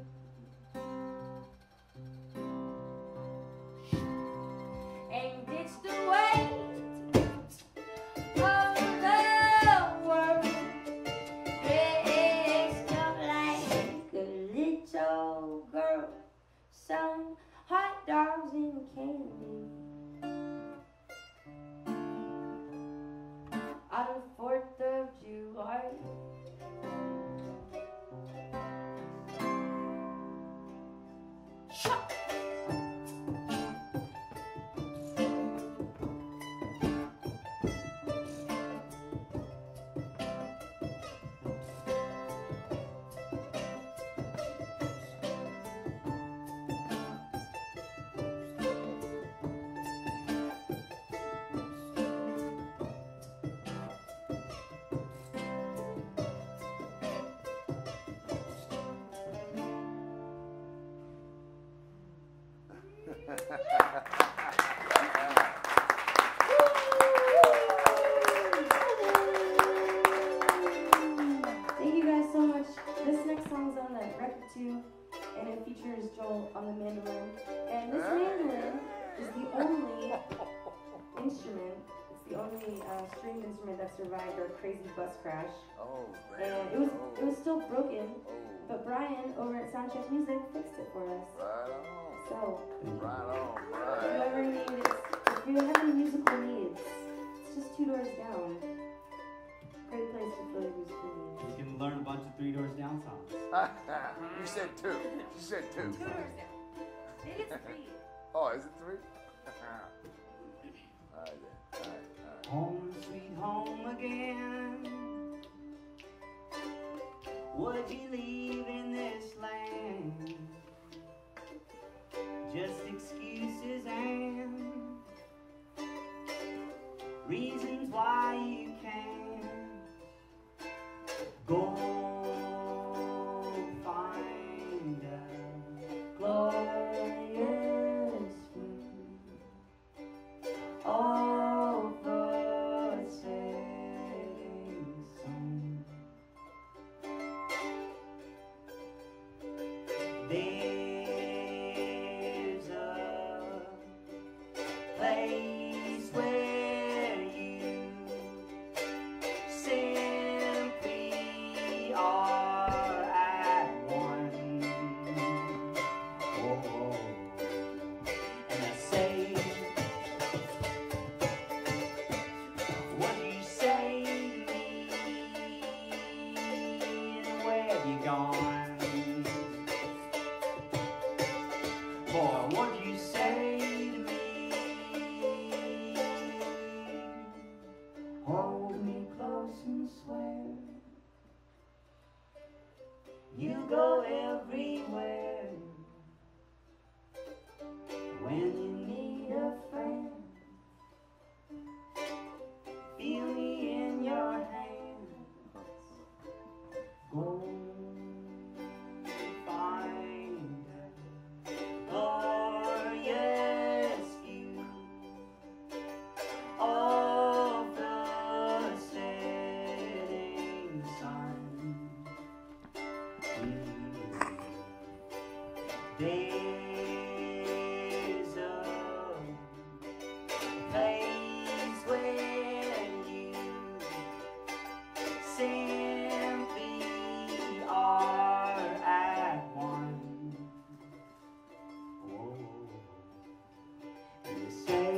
And it's the way of the world. Dressed up like a little girl, selling hot dogs and candy on the 4th of July. Thank you guys so much. This next song's on the record too, and it features Joel on the mandolin. And this mandolin is the only instrument, it's the only stringed instrument that survived our crazy bus crash. Oh, And man. it was still broken, Oh, but Brian over at Soundcheck Music fixed it for us. right on. So, Right on, if you right. ever need it, if you have any musical needs, it's just 2 doors down. Great place to fill your musical needs. You can learn a bunch of 3 Doors Down songs. You said 2. You said 2. 2 doors down. Maybe it's 3. Oh, is it 3? All right, then. All right. Home, sweet home again. Would you leave in this land? Just excuses and reasons why you can't go find a glorious view of the setting sun. Oh, and I say, what do you say to me? And where have you gone? Boy, what do you say to me? Hold me close and swear you go everywhere. When you need a friend, feel me in your hands. Go find glorious view of the setting sun. There's a place where you simply are at one. Whoa. And you say,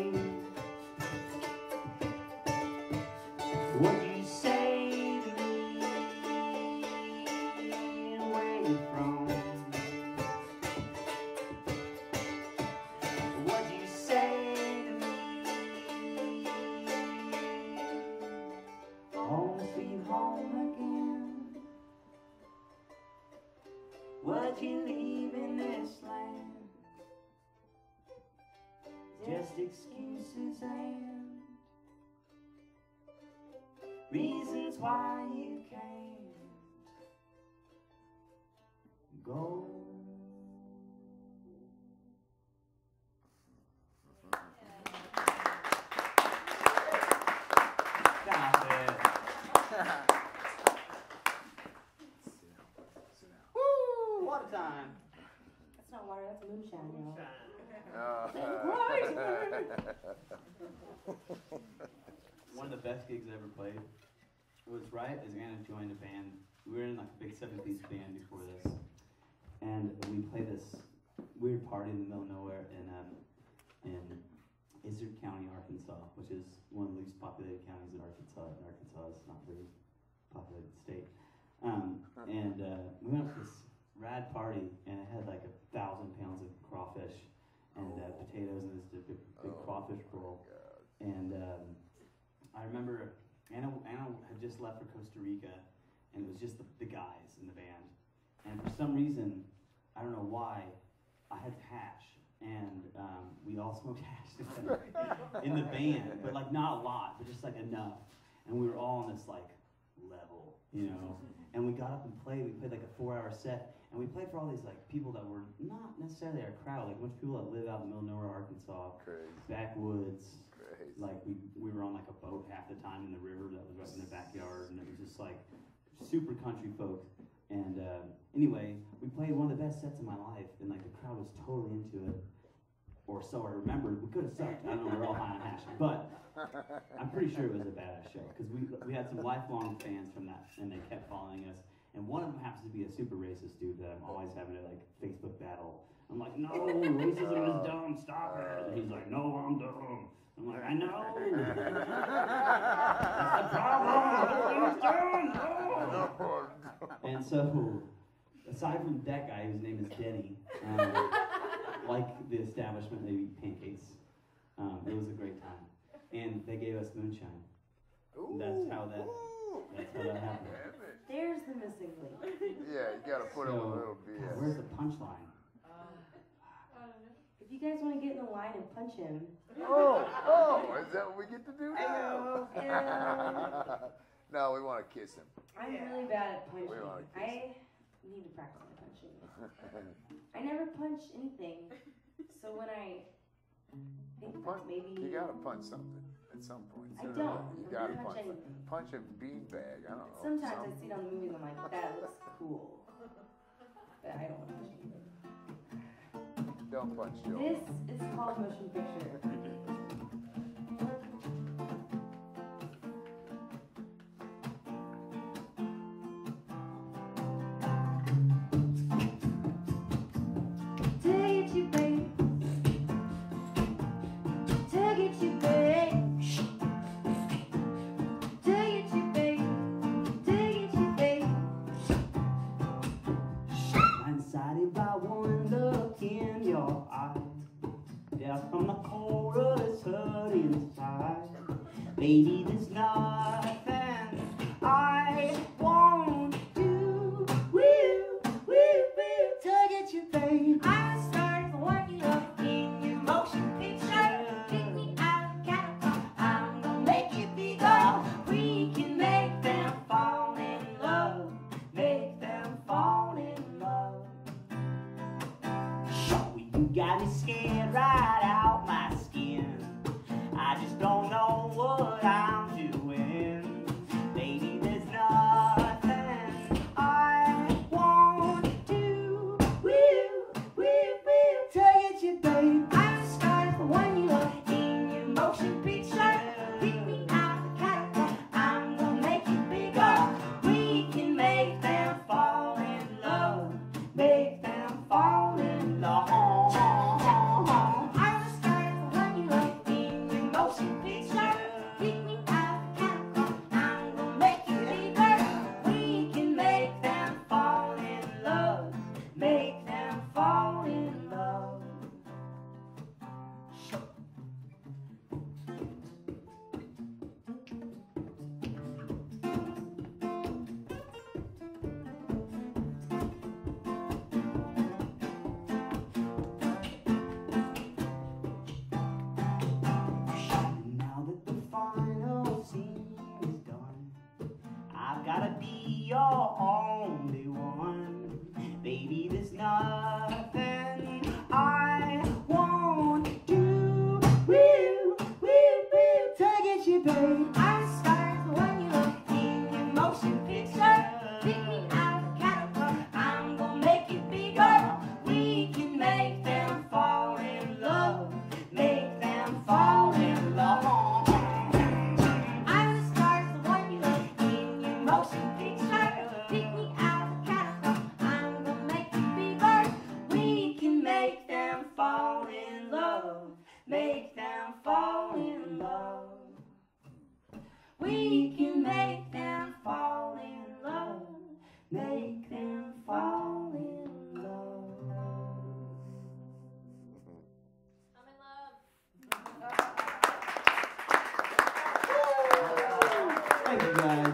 what do you say to me? And where you from? What do you say to me? Home sweet home again. Would you leave in this land? Just excuses and reasons why you can't go. Stop it. Woo! Water time. That's not water, that's moonshine, y'all. One of the best gigs I ever played was right as Anna joined a band. We were in like a big 7-piece band before this, and we played this weird party in the middle of nowhere in Izzard County, Arkansas, which is one of the least populated counties in Arkansas. And Arkansas is not a very populated state. We went up to this rad party, and it had like 1,000 pounds of crawfish and potatoes in this big crawfish bowl. And I remember Anna had just left for Costa Rica, and it was just the guys in the band. And for some reason, I don't know why, I had hash, and we all smoked hash together in the band, but like not a lot, but just like enough. And we were all on this like level, you know. And we got up and played. We played like a 4-hour set, and we played for all these like people that were not necessarily our crowd, like a bunch of people that live out in the middle of nowhere, Arkansas, backwoods. Like we were on like a boat half the time in the river that was right in the backyard, and it was just like super country folk. And anyway, we played one of the best sets of my life, and like the crowd was totally into it, or so I remembered. We could have sucked. I don't know. We're all high on hash, but I'm pretty sure it was a badass show because we had some lifelong fans from that, and they kept following us. And one of them happens to be a super racist dude that I'm always having to like Facebook battle. I'm like, no, racism is dumb. Stop it. And he's like, no, I'm dumb. I'm like, I know. That's the problem. Everything's dumb. No. And so, aside from that guy whose name is Denny, like the establishment, they eat pancakes. It was a great time, and they gave us moonshine. Ooh, That's how that happened. There's the missing link. Yeah, you gotta put in a little BS. Where's the punchline? If you guys want to get in the line and punch him. Oh, is that what we get to do now? No, we want to kiss him. I'm really bad at punching. We wanna kiss I need to practice my punching. I never punch anything, so when I think maybe You gotta punch something at some point. I don't. You I gotta don't punch punch. anything. Punch a beanbag. I don't know. Sometimes I see it on the movies and I'm like, that looks cool. But I don't want to punch anything. Don't punch Joe. This is called motion picture. Take Baby, there's nothing I won't do. To get you, babe. I started working up in your motion picture. Pick me out of catapult. I'm gonna make it bigger. We can make them fall in love. Make them fall in love. Sure, you got me scared right out my skin. I just don't know what I'm doing. Baby, there's nothing I won't do. To get you, babe. I started for one you love in your motion picture. Pick me out of catapult. I'm gonna make it bigger. We can make them fall in love. Make them fall in love. I started for one you love in your motion picture. Pick me out of catapult. I'm gonna make it bigger. We can make them fall in love. Make them fall in love. Now that the final scene is done, I've gotta be your only one. Baby, there's nothing I won't do. To get you, babe. I started for one you love in your motion picture. Pick me out of catapult. I'm gonna make it bigger. We can make them fall in love. Make them fall in love. I started for one you love in your motion picture. Pick me out of catapult. I'm gonna make it bigger. We can make them fall in love. Make them fall in love. We can make them fall in love. Make them fall in love. I'm in love. Thank you, guys.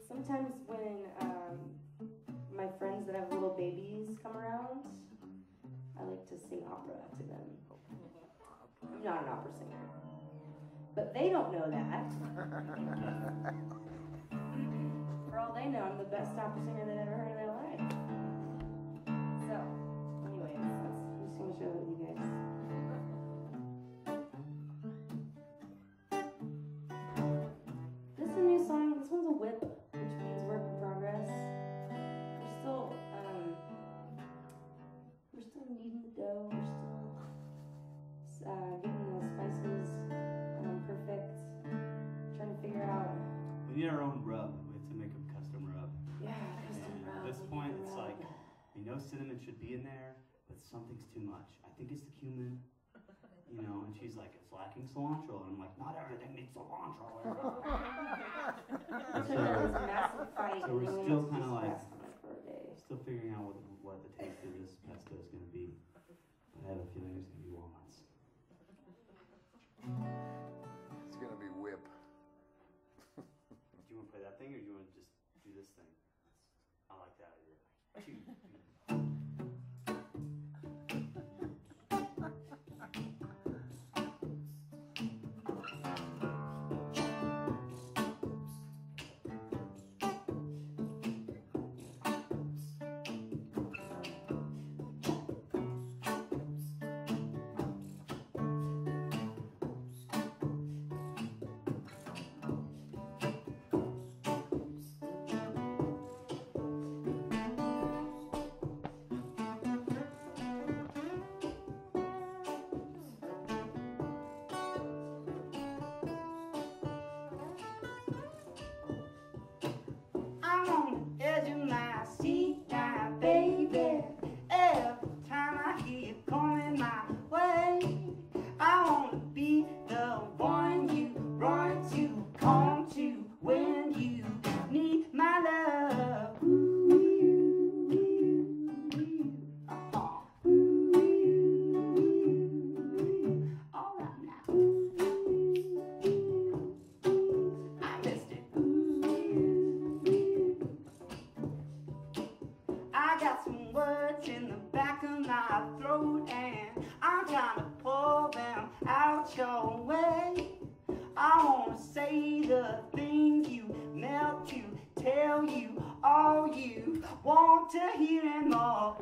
Sometimes when my friends that have little babies come around, I like to sing opera to them. I'm not an opera singer, but they don't know that. For all they know, I'm the best opera singer they've ever heard in their life. So, anyways, I'm just gonna share that with you guys. This is a new song. This one's a whip, which means work in progress. We're still kneading the dough. We're still getting the spices perfect. Trying to figure out. We need our own rub. We have to make a custom rub. Yeah, custom And rub. at this point, Rub. it's like, we know cinnamon should be in there, but something's too much. I think it's the cumin, you know, and she's like, it's lacking cilantro. And I'm like, not everything needs cilantro. So there was a massive fight. So we're and we still went to kinda like- discuss on it for a day. Still figuring out what the taste of this pesto is going to be. But I have a feeling it's going to be walnuts. It's gonna be whip. Do you want to play that thing or do you want to just do this thing? I like that idea. I got some words in the back of my throat, and I'm trying to pull them out your way. I wanna say the things you meant to tell you, all you want to hear and more.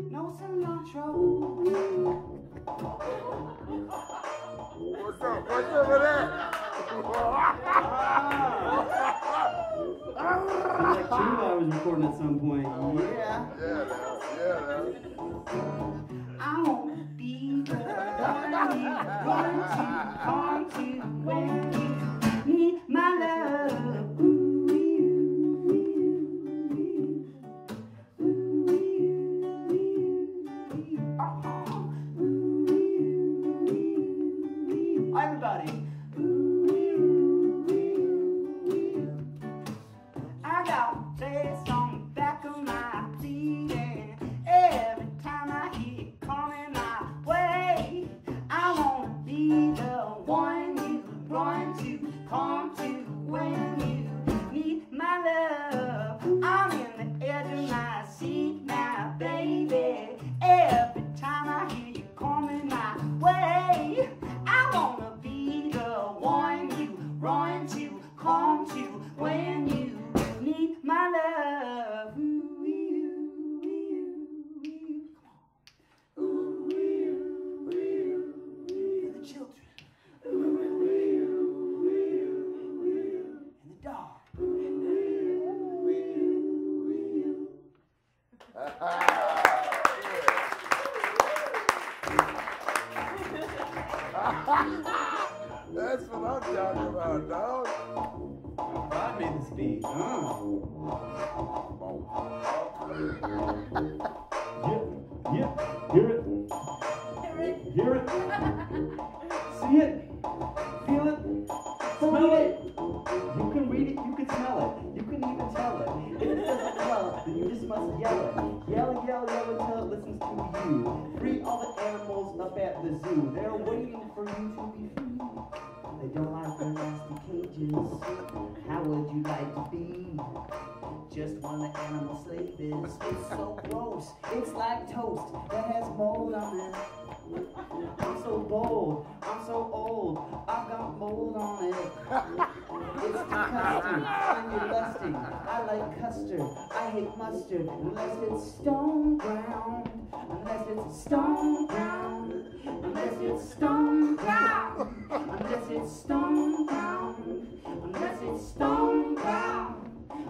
No cilantro. What's up? What's up with that? Like true, I was recording at some point. Yeah. Yeah. I wanna be the one you run to, come to when you need my love. Everybody. I got place on the back of my feet, and every time I hear it coming my way, I wanna be the one you run to, come to when you need my love. I'm in the edge of my seat now, baby. Every time I hear you coming my way, I wanna be the one you run to, come to when you need my love. Ooh, for the children. And the dog. That's what I'm talking about, dog. I made this beat. Yeah. Hear it. Hear it. See it. Feel it. Smell it. You can read it. You can smell it. You can even tell it. If it doesn't tell it, then you just must yell it. Yell until it listens to you. Free all the animals up at the zoo. They're waiting for you to be free. They don't like their nasty cages. How would you like to be? Just one the animal slave is. It's so gross. It's like toast that has mold on it. I'm so bold. I'm so old. I've got mold on it. It's disgusting. I'm lusting. I like custard. I hate mustard unless it's stone ground. Unless it's stone ground. Unless it's stone ground. Unless it's stone ground. Unless it's stone ground.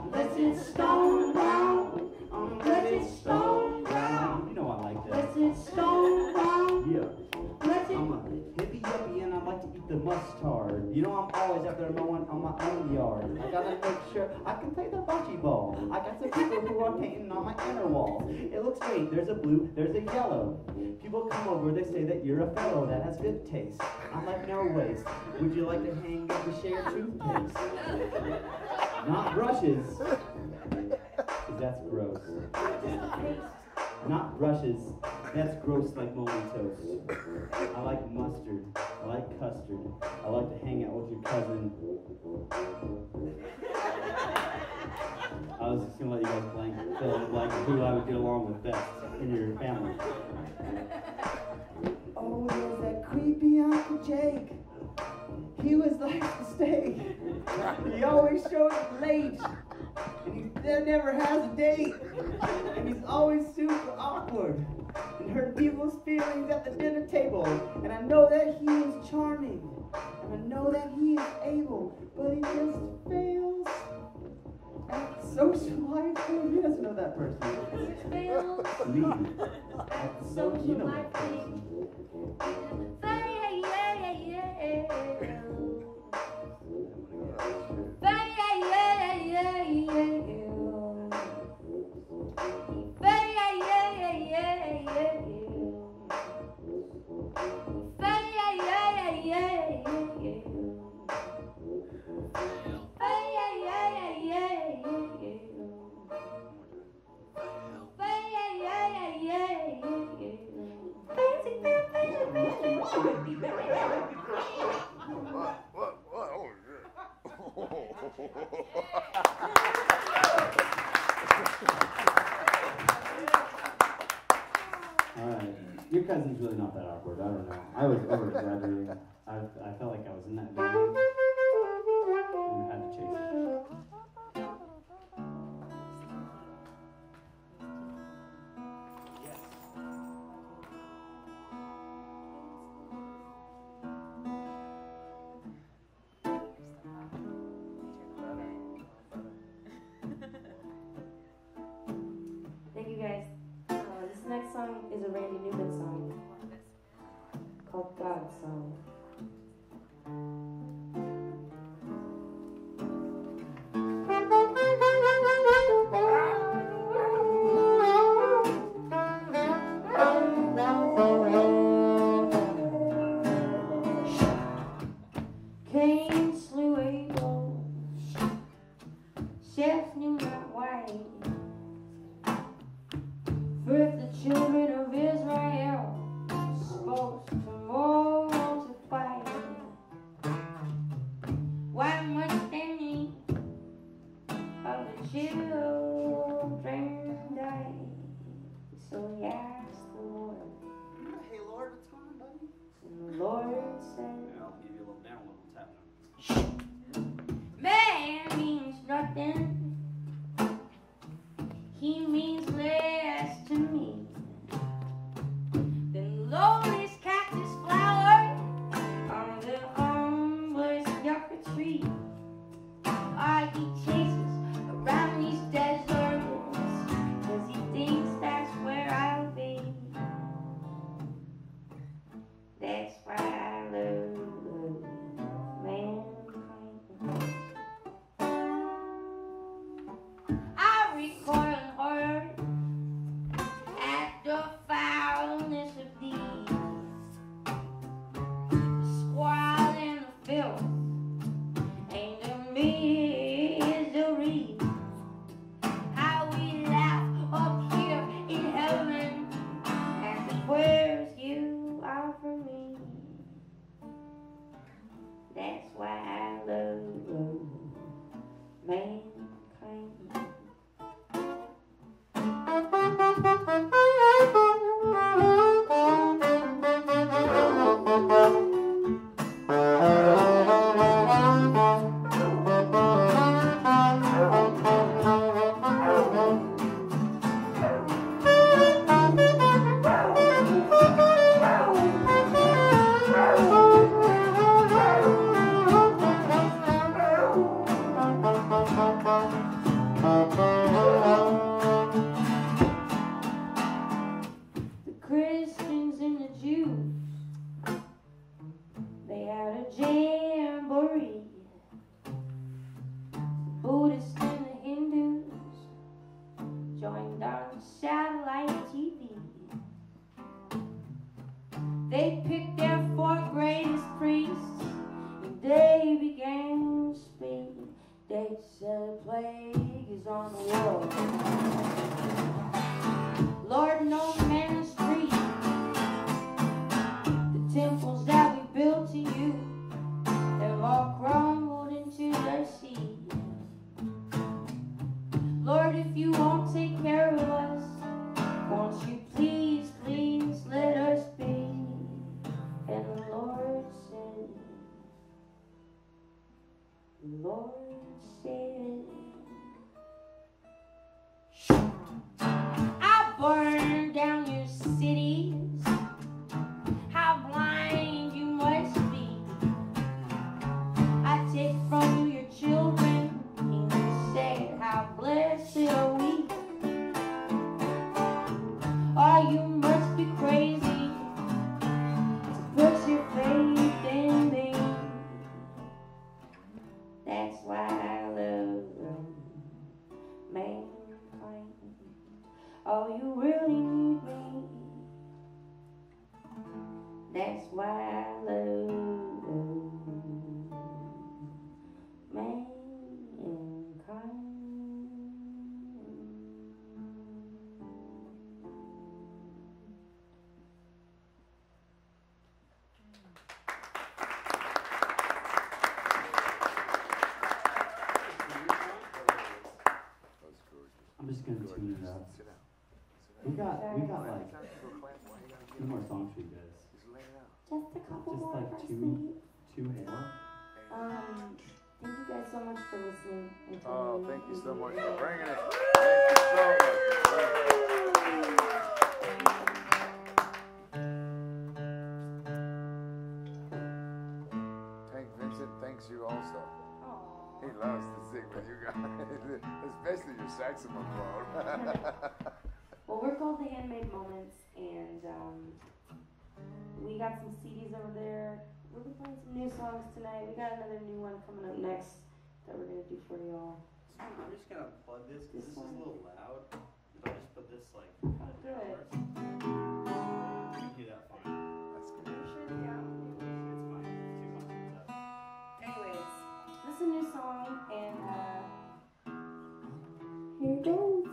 Unless it's stone ground. Unless it's stone ground. You know I like that. Unless it's stone ground. Yeah. I'm a hippie yuppie and I like to eat the mustard. You know I'm always out there mowing on my own yard. I gotta make sure I can play the bocce ball. I got some people who are painting on my inner wall. It looks great. There's a blue, there's a yellow. People come over, they say that you're a fellow that has good taste. I'm like, no waste. Would you like to hang up and share toothpaste? Not brushes. 'Cause that's gross. Not brushes. That's gross like moldy toast. I like mustard. I like custard. I like to hang out with your cousin. I was just gonna let you guys fill in like who I would get along with best in your family. Oh, there's that creepy Uncle Jake. He was like the steak. He always shows up late. And he never has a date. And he's always super awkward. And hurt people's feelings at the dinner table. And I know that he is charming. And I know that he is able. But he just fails at social life. Who doesn't know that person? Me. So you know that person. All right. Your cousin's really not that awkward. I don't know. I was over-exaggerating. I felt like I was in that venue and had to chase it. Thank you guys. This next song is a Randy Newman song called God's Song. Cain slew Abel, Seth knew not why. For if the children of Israel supposed to multiply, why must any of the children die? So he asked the Lord, Hey, Lord, what's going on, buddy? and the Lord said, I'll give you a little download. What's happening? man means nothing. He means less to me than the lowliest cactus flower on the humblest yucca tree. He chases around these deserts 'cause he thinks that's where I'll be. That's why I love mankind. I recoil in horror at the foulness of these, the squalor and the filth and the misery. How we laugh up here in heaven at the prayers you offer me. That's why I love mankind. The Christians and the Jews, they had a jamboree. The Buddhists and the Hindus joined on satellite TV. They picked their 4 greatest priests and they began to speak. They said a plague is on the world. Lord, no man is free. The temples that we built to you have all crumbled into the sea. Lord, if you won't take care of us, won't you please, please let us be? And the Lord said, I burn down your cities. How blind you must be. I take from you your children, and you say, how blessed are we. Oh, you must be crazy to put your faith in me. That's why I love mankind. clean it up. Sit down. We got like Why you gotta 2 more songs for you guys. Just lay it out. Just a couple Just more like for 2 sleep. more. Thank you guys so much for listening. And Oh, tuning in thank you and so being much here. for bringing it. Thank you so much for bringing it. Hank Vincent thanks you also. Aw. He loves to sing with you guys, especially your saxophone. Well, we're called the Handmade Moments, and we got some CDs over there. We'll be playing some new songs tonight. We got another new one coming up next that we're gonna do for y'all. I'm just gonna plug this because this is a little loud. If I just put this like Oh, kind of good. downwards, you can hear that fine. That's good. Yeah. It's fine. Too much of that. Anyways, this is a new song, and here it goes.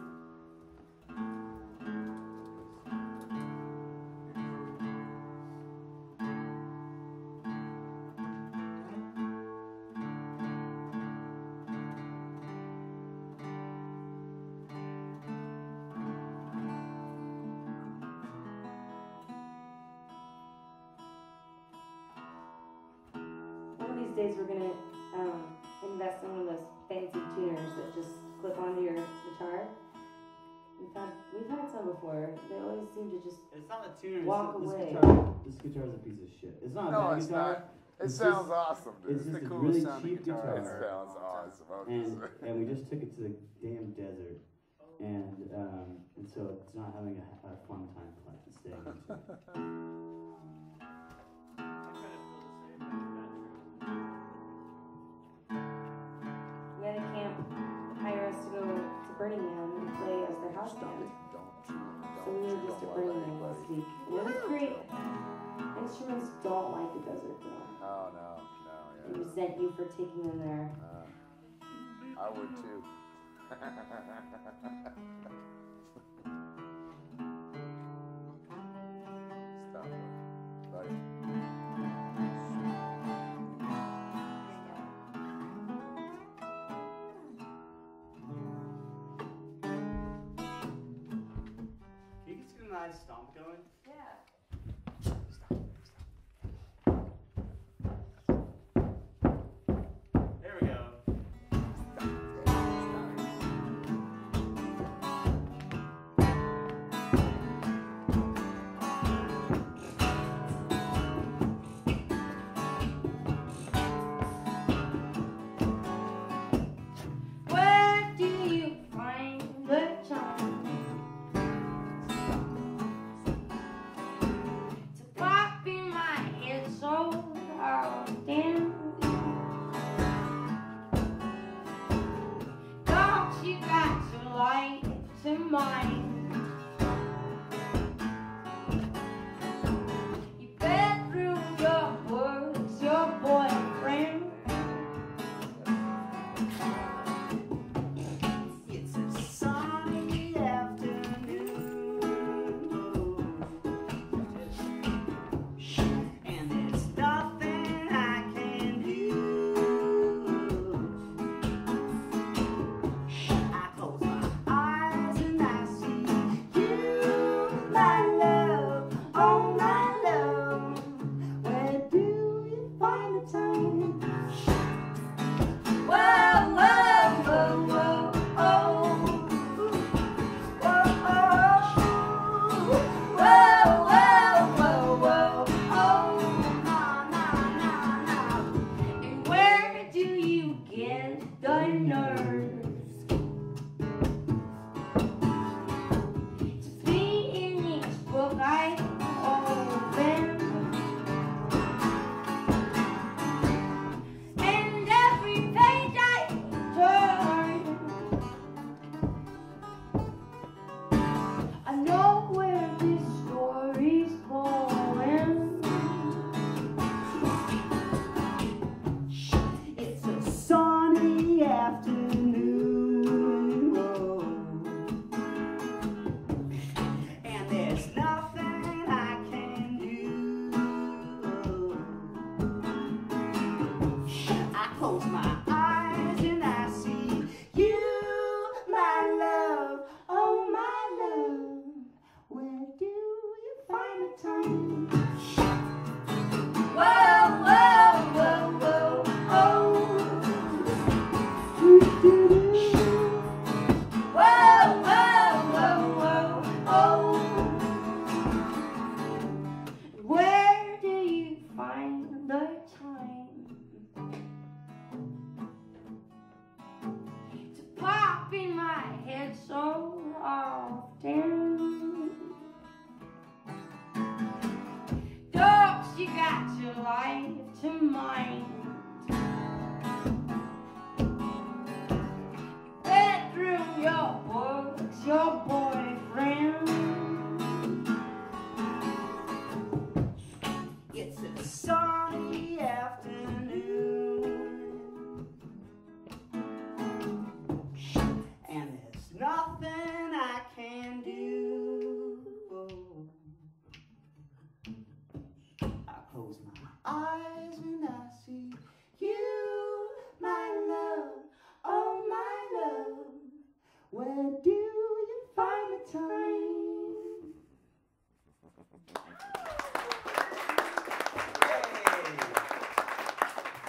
One of these days we're gonna invest in one of those fancy tuners that just clip onto your guitar. We've had some before. They always seem to just It's not a tuner. Walk this away. This guitar is a piece of shit. It's not a No, bad it's guitar. not. It It's sounds just- awesome, dude. It's just the a coolest really sounding cheap guitar. It sounds awesome. And we just took it to the damn desert, and so it's not having a fun time staying into it. we had a camp hire us to go to Burning Man and play as their house band. So we were just at Burning Man last week. And it was great. Instruments don't like the desert though. Oh, no, They yeah. resent you for taking them there. I would too. Stop it, buddy. Can you just get a nice stomp going? Yeah. There we go. Where do you find the charm to pop in my head so often? Don't you got to light to mine? Your bedroom, your words, your boyfriend. It's a sunny afternoon, and there's nothing I can do. I close my eyes and I see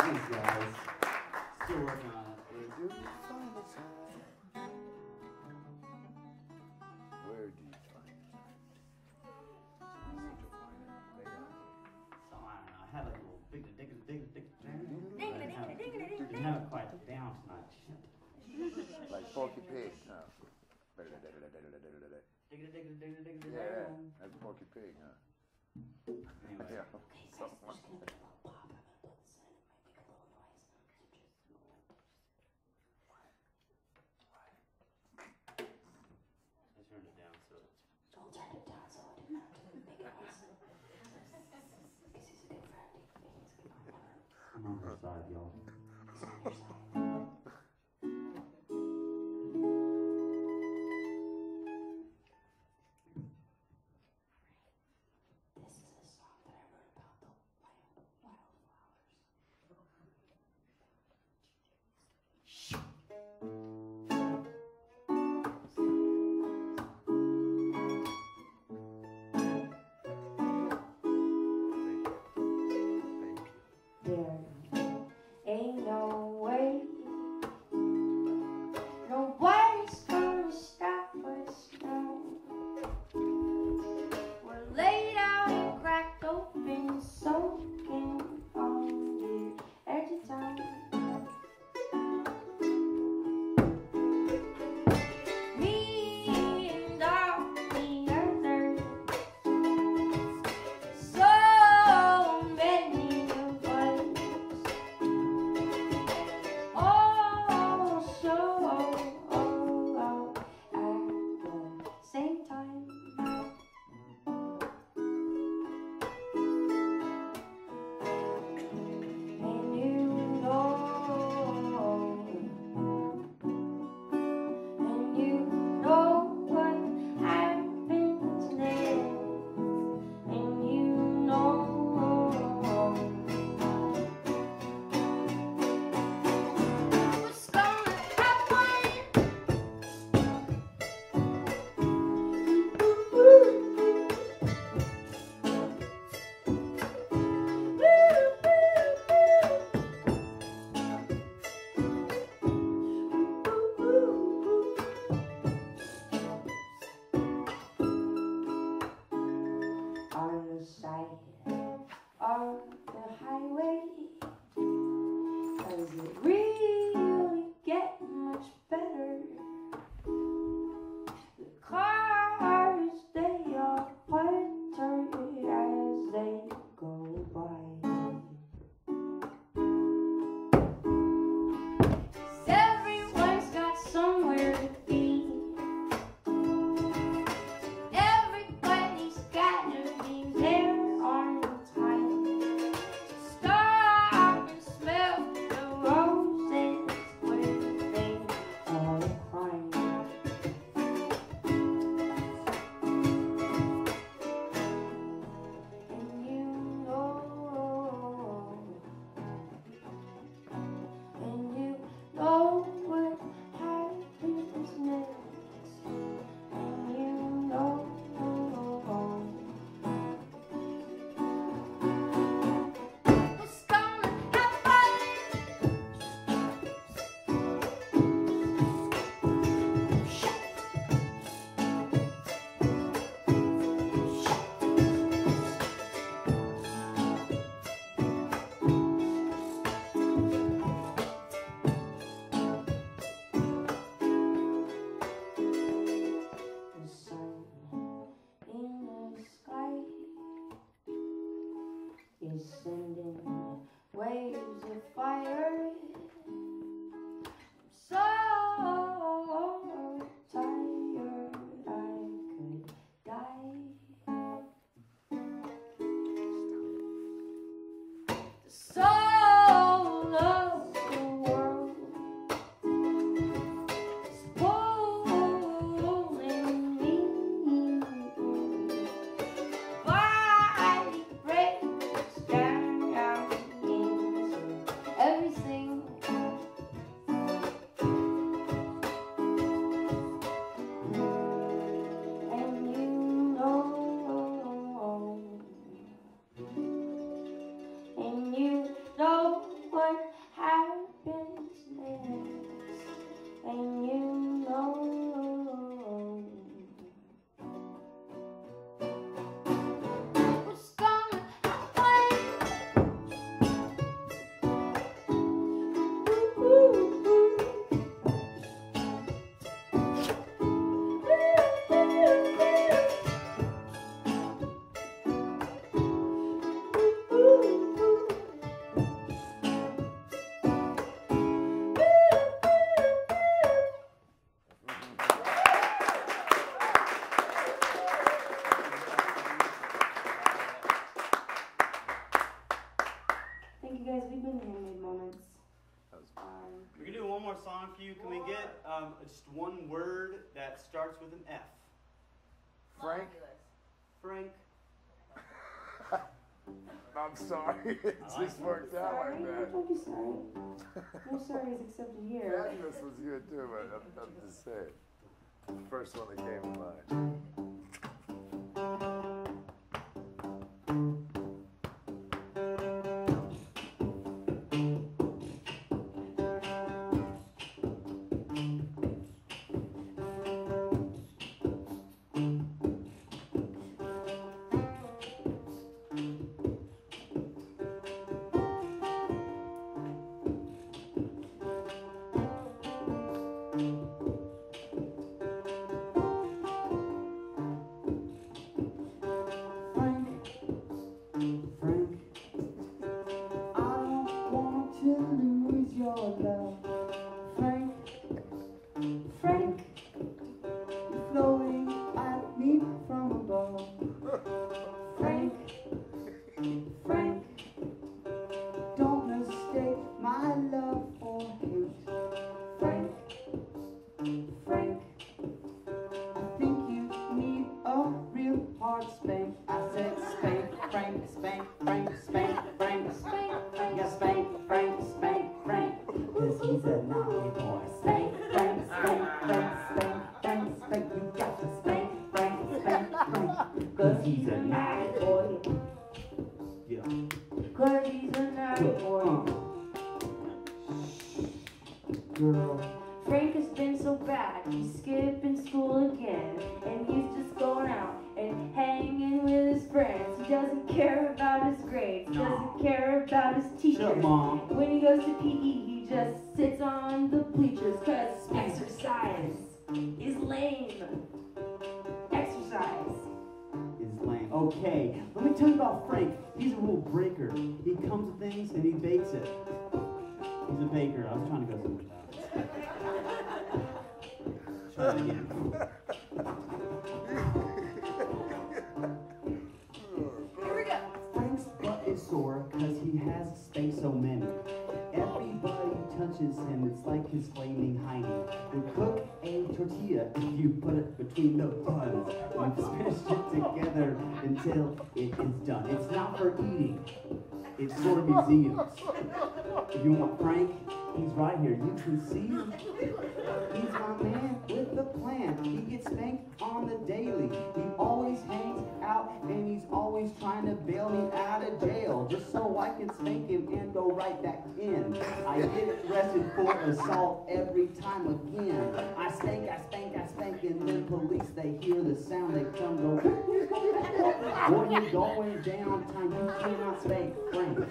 Thanks, guys. Still working on it. Where do you find the time? Where do you find the time? Such a fine layout. So I don't know. I had like a little dig. Diggity. Didn't have it quite down tonight. Like Porky Pig. No. Yeah, that's Porky Pig, huh? Anyway. Yeah. I turned it down so it's. Don't turn it down so I didn't have to make it noise. Because he's a good friend. I'm on her side, y'all. He's on your side. This is a song that I wrote about the wildflowers. There ain't no way Handmade moments. We're gonna do one more song for you. Can we get just one word that starts with an F? Frank? Frank. I'm sorry. It just worked out Sorry, like that. don't be sorry. No sorry is accepted here. Magnus was good too, but I'm just saying. The first one that came to mind. Frank has been so bad, he's skipping school again, and he's just going out and hanging with his friends. He doesn't care about his grades, doesn't care about his teachers. When he goes to PE, he just sits on the bleachers, cause exercise is lame. Exercise is lame. Okay, let me tell you about Frank. He's a rule breaker. He comes with things and he bakes it. He's a baker. I was trying to go somewhere with that. Try it again. Here we go. Frank's butt is sore because he has spanked so many. Everybody touches him, it's like his flaming hiney. We cook a tortilla if you put it between the buns. We smash it together until it is done. It's not for eating, it's for museums. If you want Frank, he's right here. You can see him. He's my man with the plan. He gets spanked on the daily. He always hangs out and he's always trying to bail me out of jail just so I can spank him and go right back in. I get arrested for assault every time again. I spank, and then police, they hear the sound, they come go. When you're going downtown, you cannot spank Frank.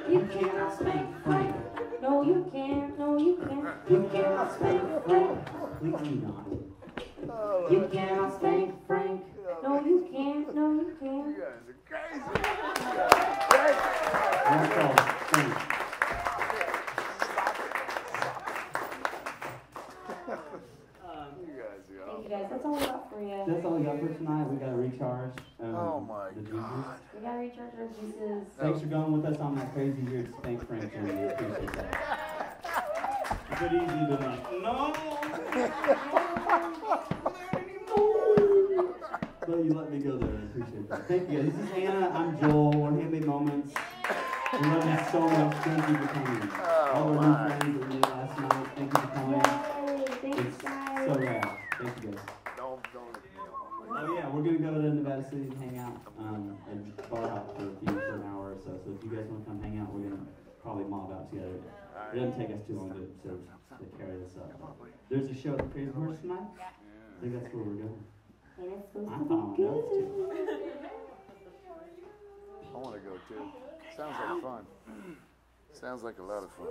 You cannot spank Frank. No, you can't. No, you can't. You cannot spank Frank. Please do not. You cannot spank Frank. No, you can't. No, you can't. You guys are crazy. You guys are crazy. That's all. Thanks. You guys, Thank you guys. That's all we got for you. That's all we got for tonight. We got to recharge. Oh my the God. juices. We gotta recharge our juices. Thanks for going with us on that crazy weird spank Frank journey. We appreciate that. Good easy tonight. No! But you let me go there. I appreciate that. Thank you. This is Anna. I'm Joel. We're Handmade Moments. We love you so much. Thank you for coming. All our new friends that we made last night. Thank you for coming. Yay! Thanks, It's guys. so rad. Thank you guys. Don't. Oh yeah, we're gonna go to Nevada City and hang out and bar out for an hour or so. So if you guys want to come hang out, we're gonna probably mob out together. It doesn't take us too long to carry this up. There's a show at the Crazy Horse tonight. I think that's where we're going. And it's supposed I'm to following be notes good. too. I want to go too. Sounds like fun. Sounds like a lot of fun.